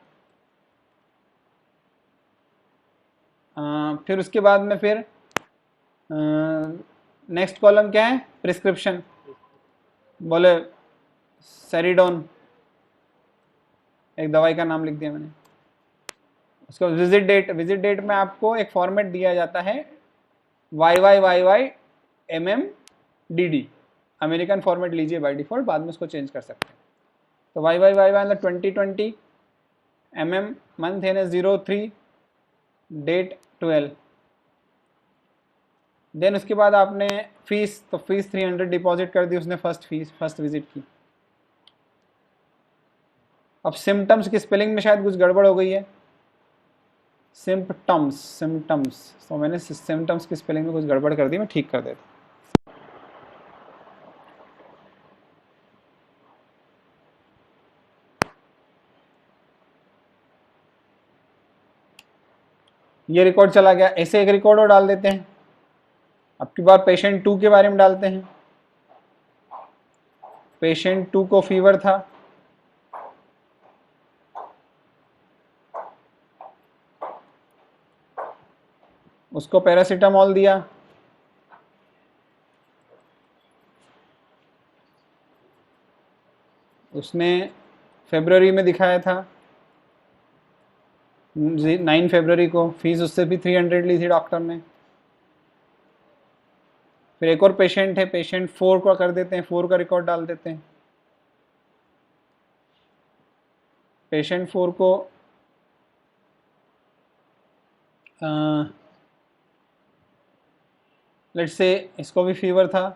फिर उसके बाद में फिर नेक्स्ट कॉलम क्या है, प्रिस्क्रिप्शन, बोले सेरिडोन, एक दवाई का नाम लिख दिया मैंने। उसके बाद विजिट डेट, विजिट डेट में आपको एक फॉर्मेट दिया जाता है YYYYMMDD, अमेरिकन फॉर्मेट लीजिए बाय डिफॉल्ट, बाद में उसको चेंज कर सकते हैं। तो YYYY मतलब 2020, मंथ है 03, डेट 12। देन उसके बाद आपने फीस, तो फीस 300 डिपॉजिट कर दी उसने, फर्स्ट विजिट की। अब सिम्टम्स की स्पेलिंग में शायद कुछ गड़बड़ हो गई है, सिम्टम्स, तो मैंने सिम्टम्स की स्पेलिंग में कुछ गड़बड़ कर दी, मैं ठीक कर देता। ये रिकॉर्ड चला गया, ऐसे एक रिकॉर्ड और डाल देते हैं। अब की बार पेशेंट 2 के बारे में डालते हैं। पेशेंट 2 को फीवर था, उसको पैरासीटामोल दिया, उसने फरवरी में दिखाया था 9 फरवरी को, फीस उससे भी 300 ली थी डॉक्टर ने। फिर एक और पेशेंट है, पेशेंट 4 को कर देते हैं, 4 का रिकॉर्ड डाल देते हैं। पेशेंट 4 को लेट्स से इसको भी फीवर था,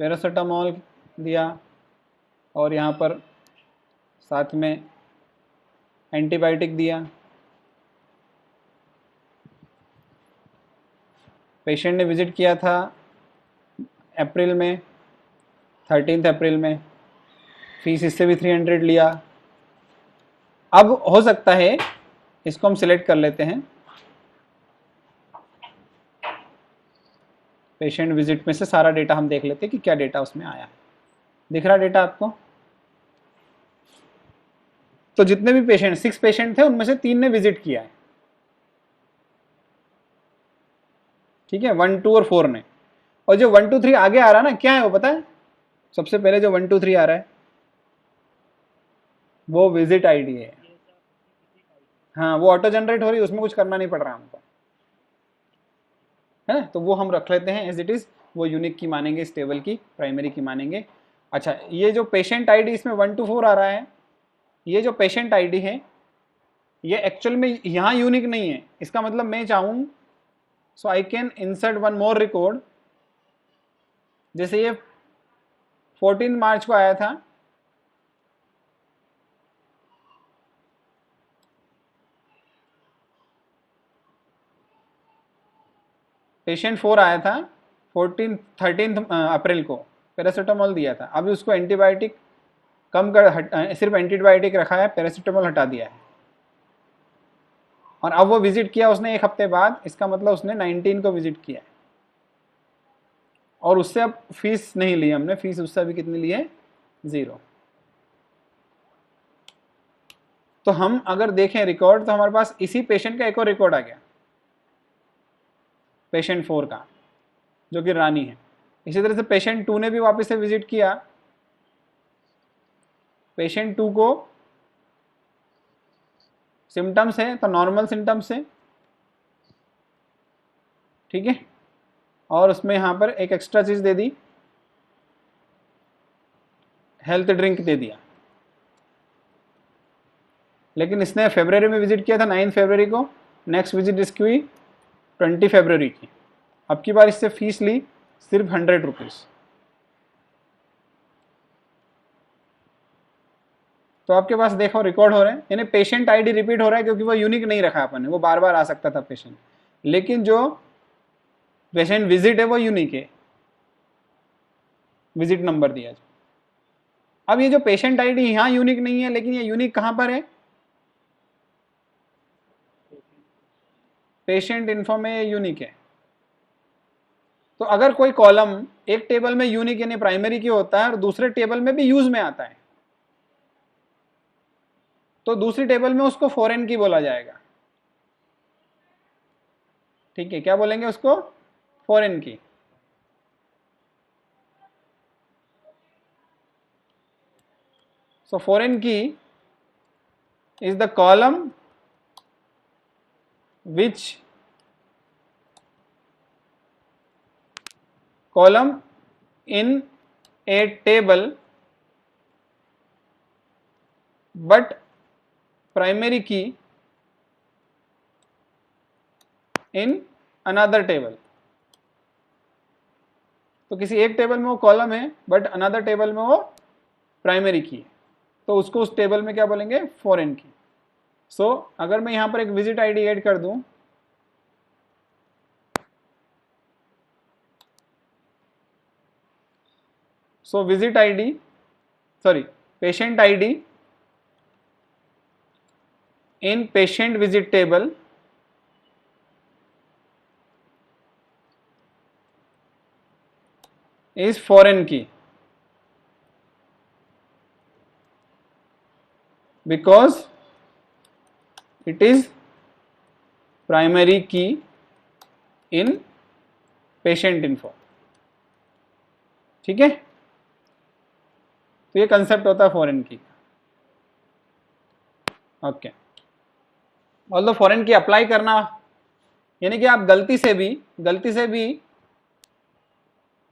पैरासीटामोल दिया और यहाँ पर साथ में एंटीबायोटिक दिया। पेशेंट ने विजिट किया था अप्रैल में, 13 अप्रैल में, फीस इससे भी 300 लिया। अब हो सकता है इसको हम सिलेक्ट कर लेते हैं, पेशेंट विजिट में से सारा डेटा हम देख लेते हैं कि क्या डेटा उसमें आया है। दिख रहा डेटा आपको? तो जितने भी पेशेंट, 6 पेशेंट थे, उनमें से 3 ने विजिट किया है, ठीक है, 1, 2 और 4 ने। और जो 1, 2, 3 आगे आ रहा है ना, क्या है वो पता है? सबसे पहले जो 1, 2, 3 आ रहा है वो विजिट आईडी है। हाँ, वो ऑटो जनरेट हो रही है, उसमें कुछ करना नहीं पड़ रहा हमको, है ना? तो वो हम रख लेते हैं एज इट इज, वो यूनिक की मानेंगे, इस टेबल की प्राइमरी की मानेंगे। अच्छा, ये जो पेशेंट आईडी इसमें 1 to 4 आ रहा है, ये जो पेशेंट आईडी है ये एक्चुअल में यहाँ यूनिक नहीं है। इसका मतलब मैं चाहूँ so I can insert one more record. जैसे ये 14 मार्च को आया था, पेशेंट 4 आया था 13 अप्रैल को, पैरासीटामोल दिया था। अभी उसको एंटीबायोटिक कम कर सिर्फ एंटीबायोटिक रखा है, पैरासीटामोल हटा दिया है। और अब वो विजिट किया उसने 1 हफ्ते बाद, इसका मतलब उसने 19 को विजिट किया है। और उससे अब फीस नहीं ली हमने, फीस उससे अभी कितनी ली है? 0। तो हम अगर देखें रिकॉर्ड तो हमारे पास इसी पेशेंट का एक और रिकॉर्ड आ गया, पेशेंट 4 का, जो कि रानी है। इसी तरह से पेशेंट 2 ने भी वापस से विजिट किया, पेशेंट 2 को सिम्टम्स है तो नॉर्मल सिम्टम्स है, ठीक है। और उसमें यहां पर एक एक्स्ट्रा चीज दे दी, हेल्थ ड्रिंक दे दिया। लेकिन इसने फरवरी में विजिट किया था 9 फरवरी को, नेक्स्ट विजिट इसकी हुई 20 फरवरी की। अब की बार इससे फीस ली सिर्फ 100 रुपीज। तो आपके पास देखो रिकॉर्ड हो रहे हैं, यानी पेशेंट आईडी रिपीट हो रहा है क्योंकि वो यूनिक नहीं रखा अपन ने, वो बार बार आ सकता था पेशेंट, लेकिन जो पेशेंट विजिट है वो यूनिक है, विजिट नंबर दिया जो। अब ये जो पेशेंट आईडी यहाँ यूनिक नहीं है, लेकिन ये यूनिक कहाँ पर है? पेशेंट इन्फो में यूनिक है। तो अगर कोई कॉलम एक टेबल में यूनिक यानी प्राइमरी की होता है और दूसरे टेबल में भी यूज में आता है, तो दूसरी टेबल में उसको फॉरेन की बोला जाएगा। ठीक है, क्या बोलेंगे उसको? फॉरेन की। सो फॉरेन की is the column which in a table but primary key in another table। तो किसी एक टेबल में वो कॉलम है बट अनदर टेबल में वो प्राइमरी की है, तो उसको उस टेबल में क्या बोलेंगे? फॉरेन की। सो अगर मैं यहां पर एक विजिट आईडी ऐड कर दूं, so visit ID sorry patient ID in patient visit table is foreign key because it is primary key in patient info। ठीक है, तो ये कंसेप्ट होता है फॉरेन की। ओके, ऑल्दो फॉरेन की अप्लाई करना यानी कि आप गलती से भी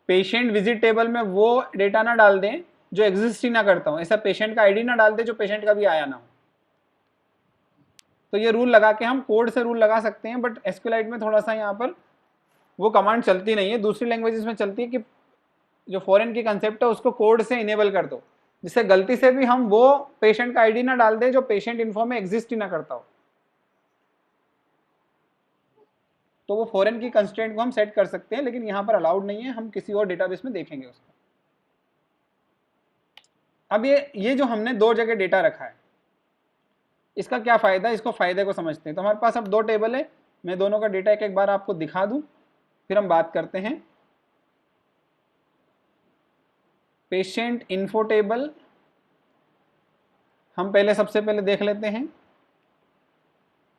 पेशेंट विजिट टेबल में वो डेटा ना डाल दें जो एग्जिस्ट ही ना करता हो, ऐसा पेशेंट का आईडी ना डाल दें जो पेशेंट का भी आया ना हो। तो ये रूल लगा के हम कोड से रूल लगा सकते हैं, बट एसक्यूएलाइट में थोड़ा सा यहाँ पर वो कमांड चलती नहीं है, दूसरी लैंग्वेजेस में चलती है कि जो फॉरेन की कंसेप्ट है उसको कोड से इनेबल कर दो, जिससे गलती से भी हम वो पेशेंट का आईडी ना डाल दें जो पेशेंट इन्फो में एग्जिस्ट ही ना करता हो। तो वो फॉरेन की कंस्ट्रेंट को हम सेट कर सकते हैं, लेकिन यहाँ पर अलाउड नहीं है, हम किसी और डेटाबेस में देखेंगे उसको। अब ये जो हमने दो जगह डेटा रखा है, इसका क्या फायदा है, इसको फायदे को समझते हैं। तो हमारे पास अब दो टेबल है, मैं दोनों का डेटा एक बार आपको दिखा दूं, फिर हम बात करते हैं। पेशेंट इन्फो टेबल हम सबसे पहले देख लेते हैं,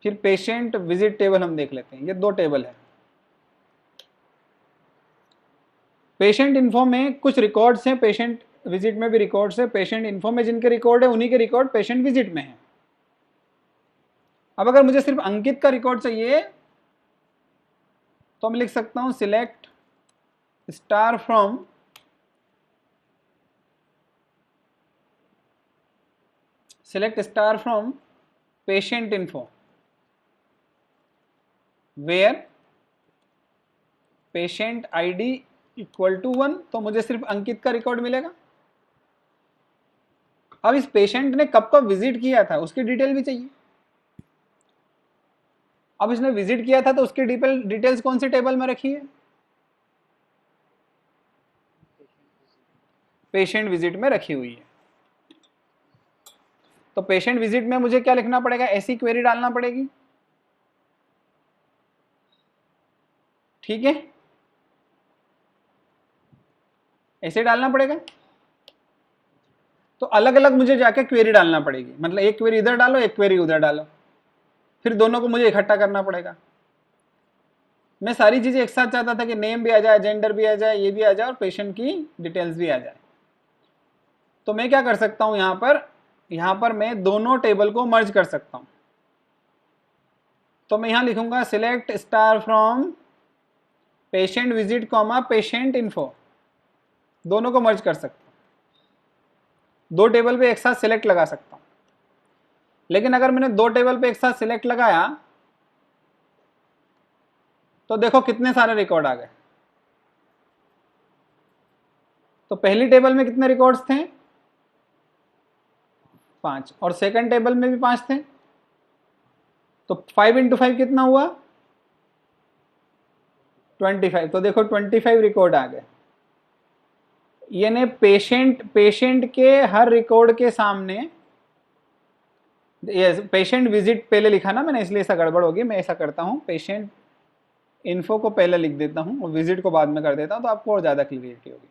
फिर पेशेंट विजिट टेबल हम देख लेते हैं। ये दो टेबल है। पेशेंट इन्फो में कुछ रिकॉर्ड्स हैं, पेशेंट विजिट में भी रिकॉर्ड्स है। पेशेंट इन्फो में जिनके रिकॉर्ड है उन्हीं के रिकॉर्ड पेशेंट विजिट में है। अब अगर मुझे सिर्फ अंकित का रिकॉर्ड चाहिए तो मैं लिख सकता हूं select star from patient info where patient ID equal to 1। तो मुझे सिर्फ अंकित का रिकॉर्ड मिलेगा। अब इस पेशेंट ने कब कब विजिट किया था उसकी डिटेल भी चाहिए। अब इसने विजिट किया था तो उसकी डिटेल्स कौन सी टेबल में रखी है? पेशेंट विजिट में रखी हुई है। तो पेशेंट विजिट में मुझे क्या लिखना पड़ेगा? ऐसी क्वेरी डालना पड़ेगी। ठीक है, ऐसे डालना पड़ेगा। तो अलग अलग मुझे जाके क्वेरी डालना पड़ेगी, मतलब एक क्वेरी इधर डालो, एक क्वेरी उधर डालो, फिर दोनों को मुझे इकट्ठा करना पड़ेगा। मैं सारी चीजें एक साथ चाहता था कि नेम भी आ जाए, जेंडर भी आ जाए, ये भी आ जाए और पेशेंट की डिटेल्स भी आ जाए। तो मैं क्या कर सकता हूं, यहां पर मैं दोनों टेबल को मर्ज कर सकता हूं। तो मैं यहां लिखूंगा select star from patient visit comma patient info, दोनों को मर्ज कर सकता हूं, दो टेबल पे एक साथ सिलेक्ट लगा सकता हूं। लेकिन अगर मैंने दो टेबल पे एक साथ सिलेक्ट लगाया तो देखो कितने सारे रिकॉर्ड आ गए। तो पहली टेबल में कितने रिकॉर्ड्स थे? 5, और सेकंड टेबल में भी 5 थे। तो 5 × 5 कितना हुआ? 25। तो देखो 25 रिकॉर्ड आ गए। यानी पेशेंट के हर रिकॉर्ड के सामने ये पेशेंट विजिट पहले लिखा ना मैंने, इसलिए ऐसा गड़बड़ होगी। मैं ऐसा करता हूँ, पेशेंट इन्फो को पहले लिख देता हूँ और विजिट को बाद में कर देता हूँ, तो आपको और ज़्यादा क्लियरिटी होगी।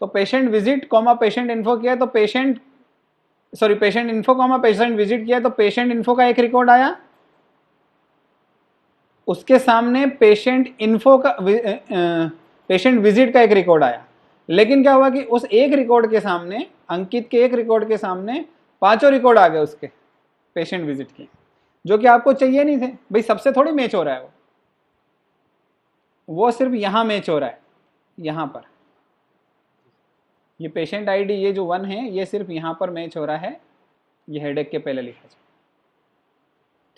तो patient visit comma patient info किया तो patient info comma patient visit किया तो पेशेंट इन्फो का एक रिकॉर्ड आया, उसके सामने पेशेंट इन्फो का पेशेंट विजिट का एक रिकॉर्ड आया। लेकिन क्या हुआ कि उस एक रिकॉर्ड के सामने, अंकित के एक रिकॉर्ड के सामने पांचों रिकॉर्ड आ गए उसके पेशेंट विजिट के, जो कि आपको चाहिए नहीं थे भाई। सबसे थोड़ी मैच हो रहा है वो सिर्फ यहां मैच हो रहा है, यहां पर ये पेशेंट आईडी, ये जो 1 है ये सिर्फ यहां पर मैच हो रहा है, ये हेडेक के पहले लिखा जाए,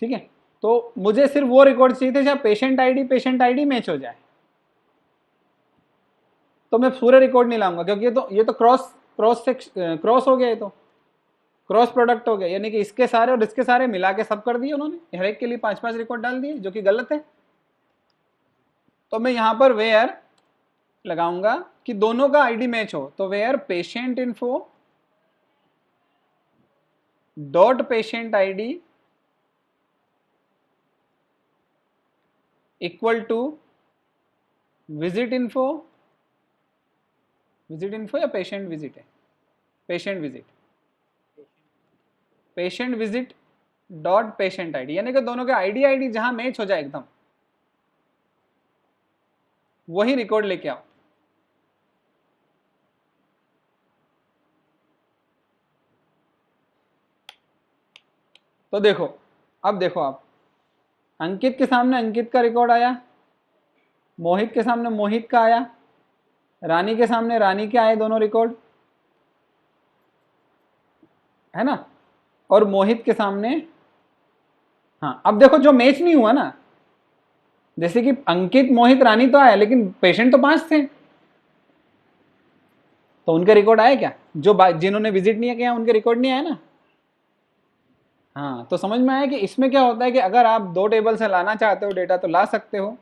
ठीक है। तो मुझे सिर्फ वो रिकॉर्ड चाहिए थे जहां पेशेंट आईडी मैच हो जाए। तो मैं पूरे रिकॉर्ड नहीं लाऊंगा, क्योंकि ये तो क्रॉस हो गया, ये तो क्रॉस प्रोडक्ट हो गया, यानी कि इसके सारे और इसके सारे मिला के सब कर दिए उन्होंने, हर एक के लिए 5-5 रिकॉर्ड डाल दिए, जो कि गलत है। तो मैं यहां पर वेयर लगाऊंगा कि दोनों का आईडी मैच हो, तो where patient info dot patient ID equal to visit info या पेशेंट विजिट है, patient visit dot patient ID, यानी कि दोनों के आईडी जहां मैच हो जाए एकदम, वही रिकॉर्ड लेके आओ। तो देखो, अब देखो आप, अंकित के सामने अंकित का रिकॉर्ड आया, मोहित के सामने मोहित का आया, रानी के सामने रानी के आए दोनों रिकॉर्ड, है ना, और मोहित के सामने, हाँ अब देखो जो मैच नहीं हुआ ना, जैसे कि अंकित मोहित रानी तो आया, लेकिन पेशेंट तो 5 थे, तो उनके रिकॉर्ड आए क्या? जो जिन्होंने विजिट नहीं किया उनके रिकॉर्ड नहीं आए ना। हाँ, तो समझ में आया कि इसमें क्या होता है कि अगर आप 2 टेबल से लाना चाहते हो डेटा तो ला सकते हो,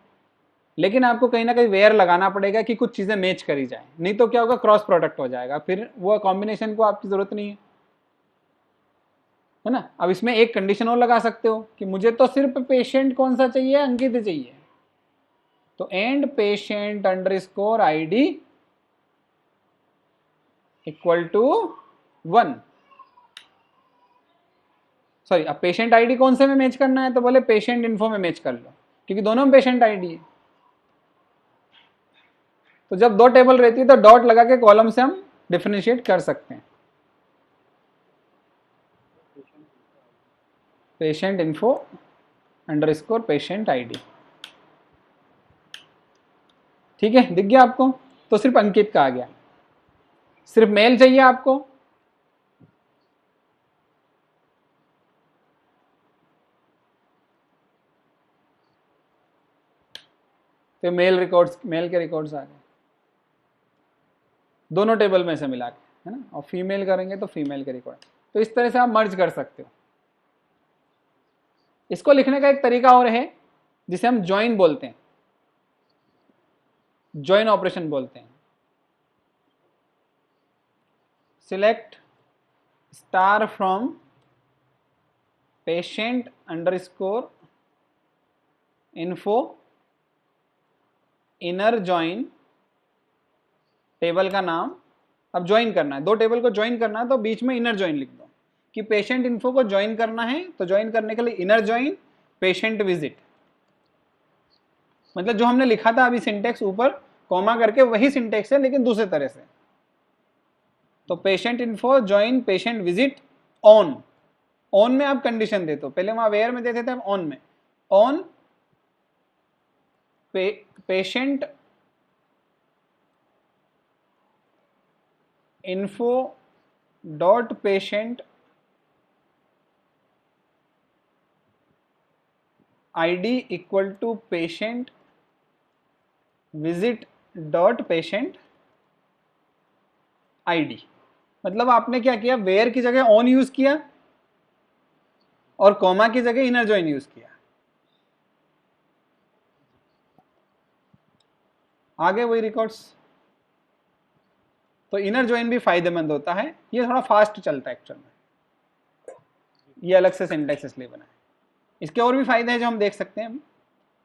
लेकिन आपको कहीं ना कहीं वेयर लगाना पड़ेगा कि कुछ चीजें मैच करी जाए, नहीं तो क्या होगा, क्रॉस प्रोडक्ट हो जाएगा, फिर वो कॉम्बिनेशन को आपकी जरूरत नहीं है ना। अब इसमें एक कंडीशन और लगा सकते हो कि मुझे तो सिर्फ पेशेंट कौन सा चाहिए, अंकित चाहिए, तो and patient underscore ID equal to 1। Sorry, अब पेशेंट आईडी कौन से में मैच करना है, तो बोले पेशेंट इन्फो में मैच कर लो, क्योंकि दोनों में पेशेंट आईडी है। तो जब 2 टेबल रहती है तो डॉट लगा के कॉलम से हम डिफरेंशिएट कर सकते हैं। Patient info underscore patient ID, ठीक है, दिख गया आपको। तो सिर्फ अंकित का आ गया, सिर्फ मेल चाहिए आपको, तो मेल के रिकॉर्ड्स आ गए दोनों टेबल में से मिला के, है ना, और फीमेल करेंगे तो फीमेल के रिकॉर्ड। तो इस तरह से आप मर्ज कर सकते हो। इसको लिखने का एक तरीका और है जिसे हम ज्वाइन बोलते हैं, ज्वाइन ऑपरेशन बोलते हैं। Select star from patient underscore info inner join, table का नाम, अब ज्वाइन करना है, 2 टेबल को ज्वाइन करना है तो बीच में इनर ज्वाइन लिख दो कि पेशेंट इन्फो को ज्वाइन करना है, तो ज्वाइन करने के लिए इनर ज्वाइन पेशेंट विजिट, मतलब जो हमने लिखा था अभी सिंटेक्स ऊपर कॉमा करके, वही सिंटेक्स है लेकिन दूसरे तरह से। तो patient info join patient visit on में आप कंडीशन देते हो, पहले वहां वेयर में देते थे, ऑन में, on patient info dot patient ID equal to patient visit dot patient ID. मतलब आपने क्या किया, वेयर की जगह ऑन यूज किया और कॉमा की जगह इनर ज्वाइन यूज किया। आगे वही रिकॉर्ड्स तो इनर ज्वाइन भी फायदेमंद होता है, ये थोड़ा फास्ट चलता है एक्चुअल में, ये अलग से सिंटैक्स इसलिए बना है। इसके और भी फायदे हैं जो हम देख सकते हैं।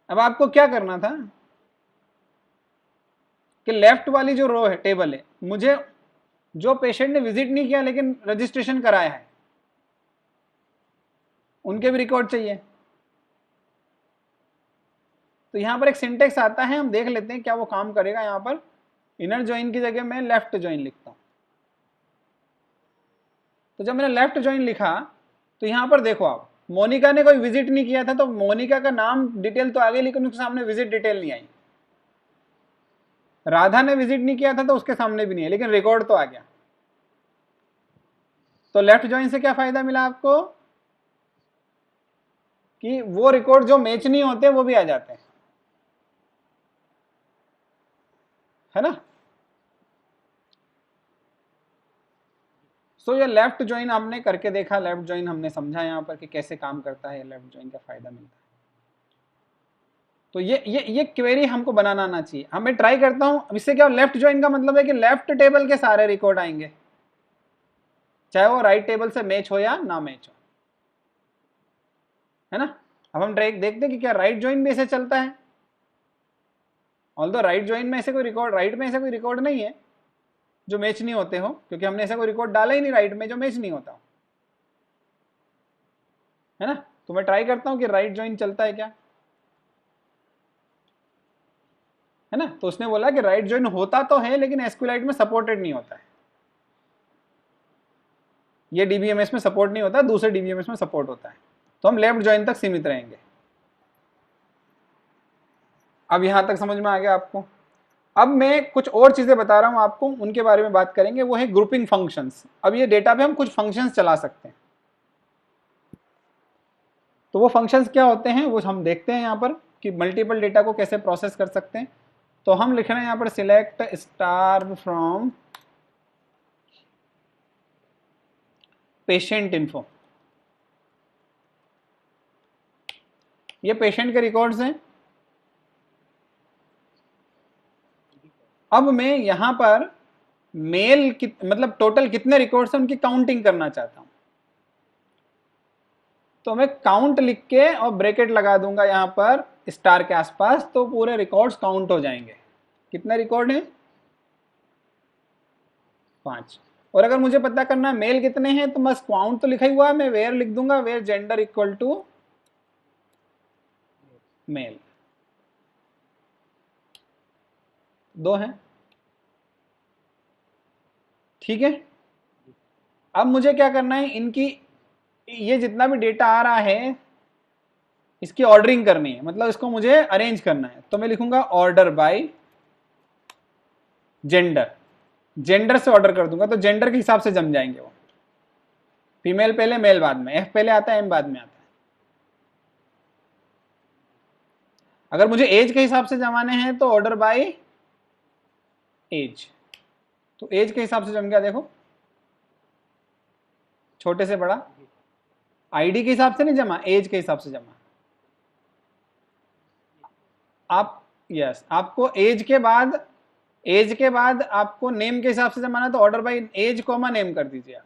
अब आपको क्या करना था कि लेफ्ट वाली जो रो है, टेबल है, मुझे जो पेशेंट ने विजिट नहीं किया लेकिन रजिस्ट्रेशन कराया है उनके भी रिकॉर्ड चाहिए। तो यहां पर एक सिंटेक्स आता है, हम देख लेते हैं क्या वो काम करेगा। यहां पर इनर ज्वाइन की जगह मैं लेफ्ट ज्वाइन लिखता हूं। तो जब मैंने लेफ्ट ज्वाइन लिखा तो यहां पर देखो आप, मोनिका ने कोई विजिट नहीं किया था तो मोनिका का नाम डिटेल तो आ गई लेकिन उसके सामने विजिट डिटेल नहीं आई। राधा ने विजिट नहीं किया था तो उसके सामने भी नहीं है लेकिन रिकॉर्ड तो आ गया। तो लेफ्ट ज्वाइन से क्या फायदा मिला आपको कि वो रिकॉर्ड जो मैच नहीं होते वो भी आ जाते हैं, है ना। सो ये लेफ्ट ज्वाइन आपने करके देखा, लेफ्ट ज्वाइन हमने समझा यहाँ पर कि कैसे काम करता है, लेफ्ट ज्वाइन का फायदा मिलता है। तो ये क्वेरी हमको बनाना आना चाहिए। हम मैं ट्राई करता हूं। इससे क्या, लेफ्ट ज्वाइन का मतलब है कि लेफ्ट टेबल के सारे रिकॉर्ड आएंगे, चाहे वो राइट टेबल से मैच हो या ना मैच हो, है ना। अब हम ट्राई देखते हैं कि क्या राइट ज्वाइन भी ऐसे चलता है। ऑल्दो राइट ज्वाइन में ऐसे कोई रिकॉर्ड, राइट में ऐसा कोई रिकॉर्ड नहीं है जो मैच नहीं होते हो, क्योंकि हमने ऐसा कोई रिकॉर्ड डाला ही नहीं राइट में जो मैच नहीं होता, है ना। तो मैं ट्राई करता हूं कि राइट ज्वाइन चलता है क्या, है ना। तो उसने बोला कि राइट ज्वाइन होता तो है लेकिन एसक्यूएलाइट में सपोर्टेड नहीं होता है। ये डीबीएमएस में सपोर्ट नहीं होता, दूसरे डीबीएमएस में सपोर्ट होता है। तो हम लेफ्ट ज्वाइन तक सीमित रहेंगे। अब यहां तक समझ में आ गया आपको। अब मैं कुछ और चीजें बता रहा हूं आपको, उनके बारे में बात करेंगे। वो है ग्रुपिंग फंक्शंस। अब ये डेटा पे हम कुछ फंक्शंस चला सकते हैं। तो वो फंक्शंस क्या होते हैं वो हम देखते हैं यहाँ पर कि मल्टीपल डेटा को कैसे प्रोसेस कर सकते हैं। तो हम लिख रहे हैं यहाँ पर select star from patient info. ये पेशेंट के रिकॉर्ड्स हैं। अब मैं यहां पर मेल मतलब टोटल कितने रिकॉर्ड्स हैं उनकी काउंटिंग करना चाहता हूं। तो मैं काउंट लिख के और ब्रैकेट लगा दूंगा यहां पर स्टार के आसपास, तो पूरे रिकॉर्ड्स काउंट हो जाएंगे। कितने रिकॉर्ड हैं? 5। और अगर मुझे पता करना है मेल कितने हैं तो बस काउंट तो लिखा ही हुआ है, मैं वेयर लिख दूंगा, where gender equal to male. 2 हैं, ठीक है। अब मुझे क्या करना है, इनकी ये जितना भी डेटा आ रहा है इसकी ऑर्डरिंग करनी है, मतलब इसको मुझे अरेंज करना है। तो मैं लिखूंगा ऑर्डर बाय जेंडर। जेंडर से ऑर्डर कर दूंगा तो जेंडर के हिसाब से जम जाएंगे वो। फीमेल पहले, मेल बाद में, एफ पहले आता है, एम बाद में आता है। अगर मुझे एज के हिसाब से जमाने हैं तो ऑर्डर बाय एज। तो एज के हिसाब से जम गया, देखो छोटे से बड़ा। आईडी के हिसाब से नहीं जमा, एज के हिसाब से जमा। आप यस, आपको एज के बाद आपको नेम के हिसाब से जमाना, तो order by age comma name कर दीजिए आप।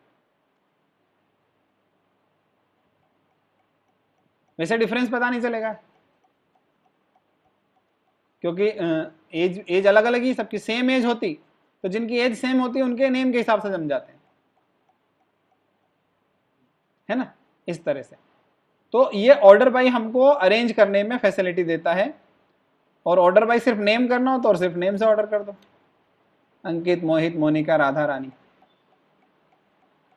वैसे डिफरेंस पता नहीं चलेगा क्योंकि एज अलग अलग ही सबकी। सेम एज होती तो जिनकी एज सेम होती है उनके नेम के हिसाब से जम जाते हैं, है ना, इस तरह से। तो ये ऑर्डर बाय हमको अरेंज करने में फैसिलिटी देता है। और ऑर्डर बाय सिर्फ नेम करना हो तो और सिर्फ नेम से ऑर्डर कर दो, अंकित, मोहित, मोनिका, राधा, रानी,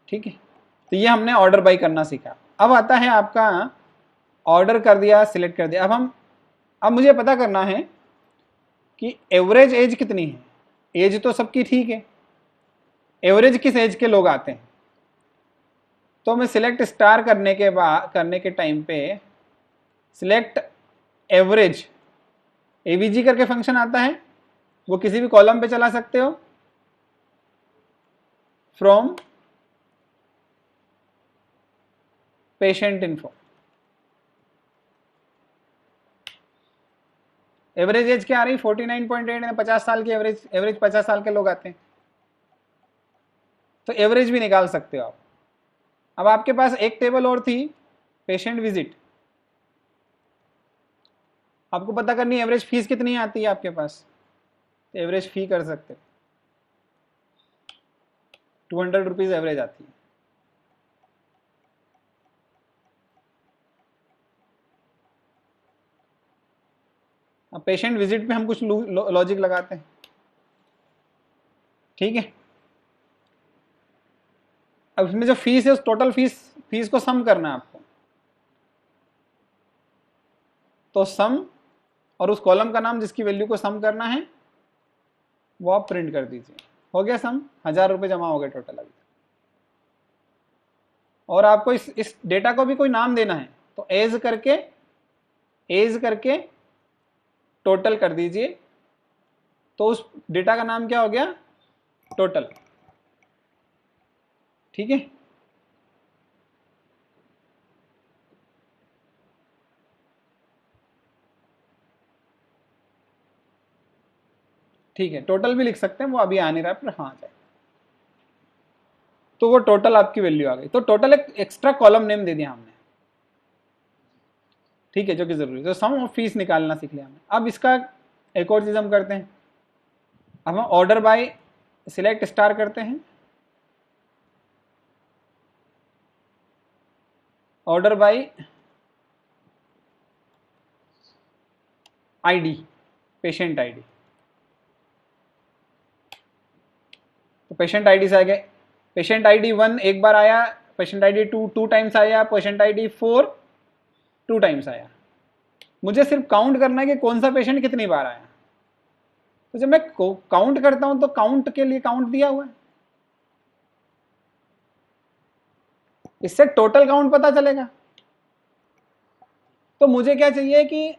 ठीक है। तो ये हमने ऑर्डर बाय करना सीखा। अब आता है आपका ऑर्डर कर दिया, सिलेक्ट कर दिया। अब मुझे पता करना है कि एवरेज एज कितनी है। एज तो सबकी ठीक है, एवरेज किस एज के लोग आते हैं। तो मैं सिलेक्ट स्टार करने के टाइम पे सिलेक्ट एवरेज, एवीजी करके फंक्शन आता है, वो किसी भी कॉलम पे चला सकते हो, from patient info. Average age क्या आ रही, 49.8। 50 साल की एवरेज 50 साल के लोग आते हैं। तो एवरेज भी निकाल सकते हो आप। अब आपके पास एक टेबल और थी, पेशेंट विजिट। आपको पता करनी है एवरेज फीस कितनी आती है आपके पास, तो एवरेज फी कर सकते हो, 200 रुपीज एवरेज आती है। अब पेशेंट विजिट पे हम कुछ लॉजिक लगाते हैं, ठीक है। अब इसमें जो फीस है उस टोटल फीस को सम करना है आपको, तो सम और उस कॉलम का नाम जिसकी वैल्यू को सम करना है वो आप प्रिंट कर दीजिए। हो गया सम, 1000 रुपये जमा हो गए टोटल अभी। और आपको इस डेटा को भी कोई नाम देना है, तो एज करके टोटल कर दीजिए, तो उस डेटा का नाम क्या हो गया, टोटल। ठीक है, ठीक है, टोटल भी लिख सकते हैं, वो अभी आ नहीं रहा है, पर हाँ जाए। तो वो टोटल आपकी वैल्यू आ गई। तो टोटल एक एक्स्ट्रा कॉलम नेम दे दिया हमने, ठीक है, जो कि जरूरी है। तो सम ऑफ फीस निकालना सीख लिया हमने। अब इसका एक और चीज हम करते हैं, अब हम ऑर्डर बाय सिलेक्ट स्टार करते हैं, order by ID, patient ID. तो पेशेंट आईडी से आ गए, पेशेंट आईडी 1 एक बार आया, पेशेंट आईडी 2 2 टाइम्स आया, पेशेंट आईडी 4 2 टाइम्स आया। मुझे सिर्फ काउंट करना है कि कौन सा पेशेंट कितनी बार आया। तो जब मैं काउंट करता हूं तो काउंट के लिए काउंट दिया हुआ है, इससे टोटल काउंट पता चलेगा। तो मुझे क्या चाहिए कि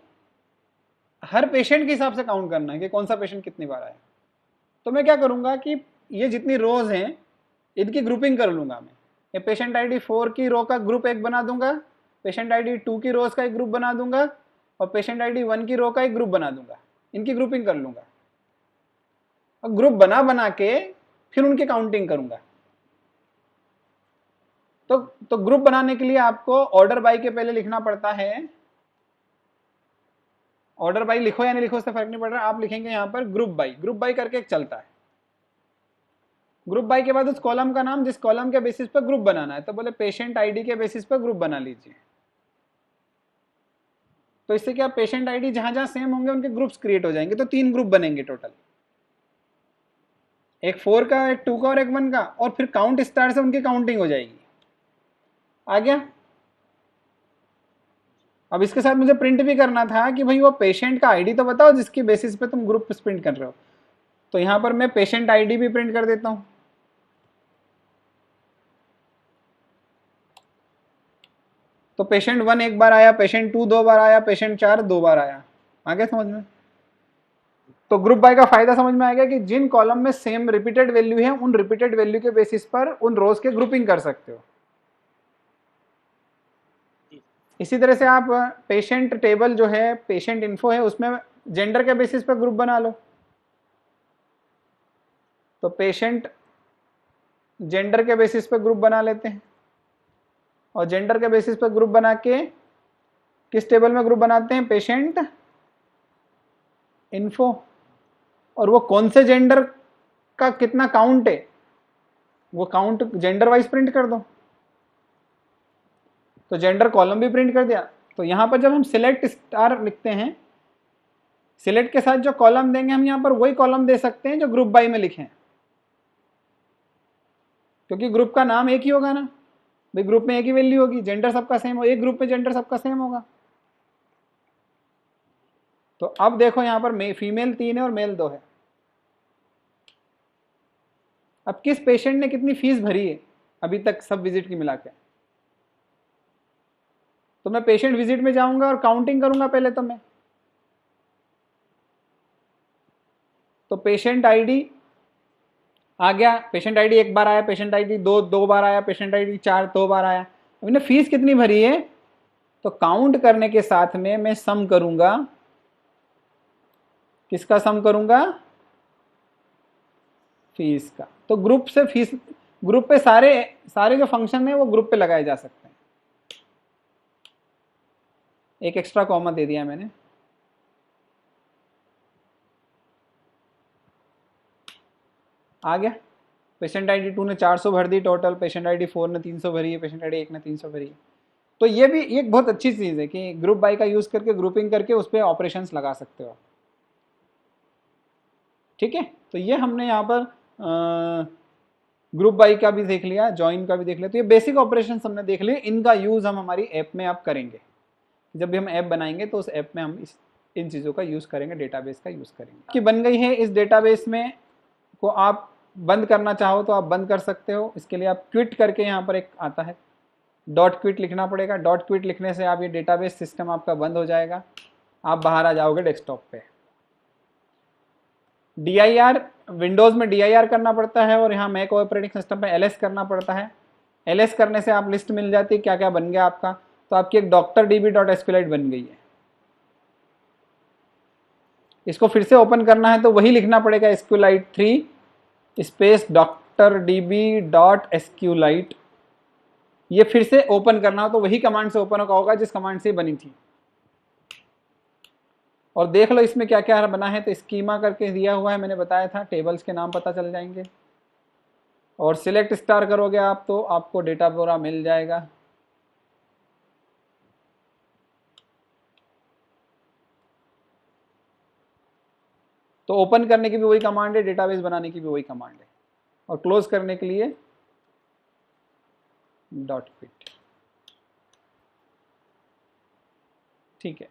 हर पेशेंट के हिसाब से काउंट करना है कि कौन सा पेशेंट कितनी बार आया। तो मैं क्या करूंगा कि ये जितनी रोज हैं इनकी ग्रुपिंग कर लूंगा मैं। ये पेशेंट आईडी 4 की रो का ग्रुप एक बना दूंगा, पेशेंट आईडी 2 की रोज का एक ग्रुप बना दूंगा, और पेशेंट आईडी 1 की रो का एक ग्रुप बना दूंगा। इनकी ग्रुपिंग कर लूंगा और ग्रुप बना के फिर उनकी काउंटिंग करूंगा। तो ग्रुप बनाने के लिए आपको ऑर्डर बाय के पहले लिखना पड़ता है, ऑर्डर बाय लिखो या नहीं लिखो उससे फर्क नहीं पड़ रहा, आप लिखेंगे यहां पर ग्रुप बाय करके एक चलता है। ग्रुप बाय के बाद उस कॉलम का नाम जिस कॉलम के बेसिस पर ग्रुप बनाना है, तो बोले पेशेंट आईडी के बेसिस पर ग्रुप बना लीजिए। तो इससे क्या, पेशेंट आईडी जहां जहां सेम होंगे उनके ग्रुप्स क्रिएट हो जाएंगे। तो 3 ग्रुप बनेंगे टोटल, एक 4 का, एक 2 का और एक 1 का, और फिर काउंट स्टार से उनकी काउंटिंग हो जाएगी। आ गया। अब इसके साथ मुझे प्रिंट भी करना था कि भाई वो पेशेंट का आईडी तो बताओ जिसकी बेसिस पे तुम ग्रुप प्रिंट कर रहे हो। तो यहां पर मैं पेशेंट आईडी भी प्रिंट कर देता हूं। तो पेशेंट 1 एक बार आया, पेशेंट 2 2 बार आया, पेशेंट 4 2 बार आया। आगे समझ में। तो ग्रुप बाय का फायदा समझ में आएगा कि जिन कॉलम में सेम रिपीटेड वैल्यू है उन रिपीटेड वैल्यू के बेसिस पर उन रोज के ग्रुपिंग कर सकते हो। इसी तरह से आप पेशेंट टेबल जो है, पेशेंट इन्फो है, उसमें जेंडर के बेसिस पर ग्रुप बना लो। तो पेशेंट जेंडर के बेसिस पर ग्रुप बना लेते हैं, और जेंडर के बेसिस पर ग्रुप बना के किस टेबल में ग्रुप बनाते हैं, पेशेंट इन्फो। और वो कौन से जेंडर का कितना काउंट है वो काउंट जेंडर वाइज प्रिंट कर दो। तो जेंडर कॉलम भी प्रिंट कर दिया। तो यहां पर जब हम सिलेक्ट स्टार लिखते हैं, सिलेक्ट के साथ जो कॉलम देंगे हम यहां पर वही कॉलम दे सकते हैं जो ग्रुप बाय में लिखे, क्योंकि ग्रुप का नाम एक ही होगा ना भाई, ग्रुप में एक ही वैल्यू होगी, जेंडर सबका सेम हो, एक ग्रुप में जेंडर सबका सेम होगा। तो अब देखो यहां पर फीमेल 3 है और मेल 2 है। अब किस पेशेंट ने कितनी फीस भरी है अभी तक सब विजिट की मिला के, तो मैं पेशेंट विजिट में जाऊंगा और काउंटिंग करूंगा पहले। तो पेशेंट आईडी आ गया, पेशेंट आईडी एक बार आया, पेशेंट आईडी 2 2 बार आया, पेशेंट आईडी 4 2 बार आया। अब फीस कितनी भरी है, तो काउंट करने के साथ में मैं सम करूंगा। किसका सम करूंगा, फीस का। तो ग्रुप से फीस, ग्रुप पे सारे सारे जो फंक्शन है वो ग्रुप पे लगाए जा सकते हैं। एक एक्स्ट्रा कॉमा दे दिया मैंने। आ गया। पेशेंट आईडी 2 ने 400 भर दी टोटल, पेशेंट आईडी 4 ने 300 भरी है, पेशेंट आईडी 1 ने 300 भरी है। तो ये भी एक बहुत अच्छी चीज़ है कि ग्रुप बाय का यूज़ करके ग्रुपिंग करके उस पर ऑपरेशंस लगा सकते हो। ठीक है, तो ये हमने यहाँ पर ग्रुप बाय का भी देख लिया, ज्वाइन का भी देख लिया। तो ये बेसिक ऑपरेशन हमने देख लिए, इनका यूज़ हम हमारी ऐप में आप करेंगे। जब भी हम ऐप बनाएंगे तो उस ऐप में हम इन चीज़ों का यूज़ करेंगे, डेटाबेस का यूज़ करेंगे। कि बन गई है, इस डेटाबेस में को आप बंद करना चाहो तो आप बंद कर सकते हो। इसके लिए आप क्विट करके यहाँ पर एक आता है डॉट क्विट लिखना पड़ेगा। डॉट क्विट लिखने से आप ये डेटाबेस सिस्टम आपका बंद हो जाएगा, आप बाहर आ जाओगे डेस्कटॉप पे। DIR विंडोज़ में DIR करना पड़ता है और यहाँ मैक ऑपरेटिंग सिस्टम पे LS करना पड़ता है। LS करने से आप लिस्ट मिल जाती है क्या क्या बन गया आपका। तो आपकी एक DrDB.SQLite बन गई है। इसको फिर से ओपन करना है तो वही लिखना पड़ेगा SQLite 3 स्पेस DrDB.SQLite। ये फिर से ओपन करना हो तो वही कमांड से ओपन होगा जिस कमांड से बनी थी। और देख लो इसमें क्या क्या बना है। तो स्कीमा करके दिया हुआ है, मैंने बताया था, टेबल्स के नाम पता चल जाएंगे। और सिलेक्ट स्टार करोगे आप तो आपको डेटा पूरा मिल जाएगा। तो ओपन करने की भी वही कमांड है, डेटाबेस बनाने की भी वही कमांड है, और क्लोज करने के लिए डॉट क्विट। ठीक है।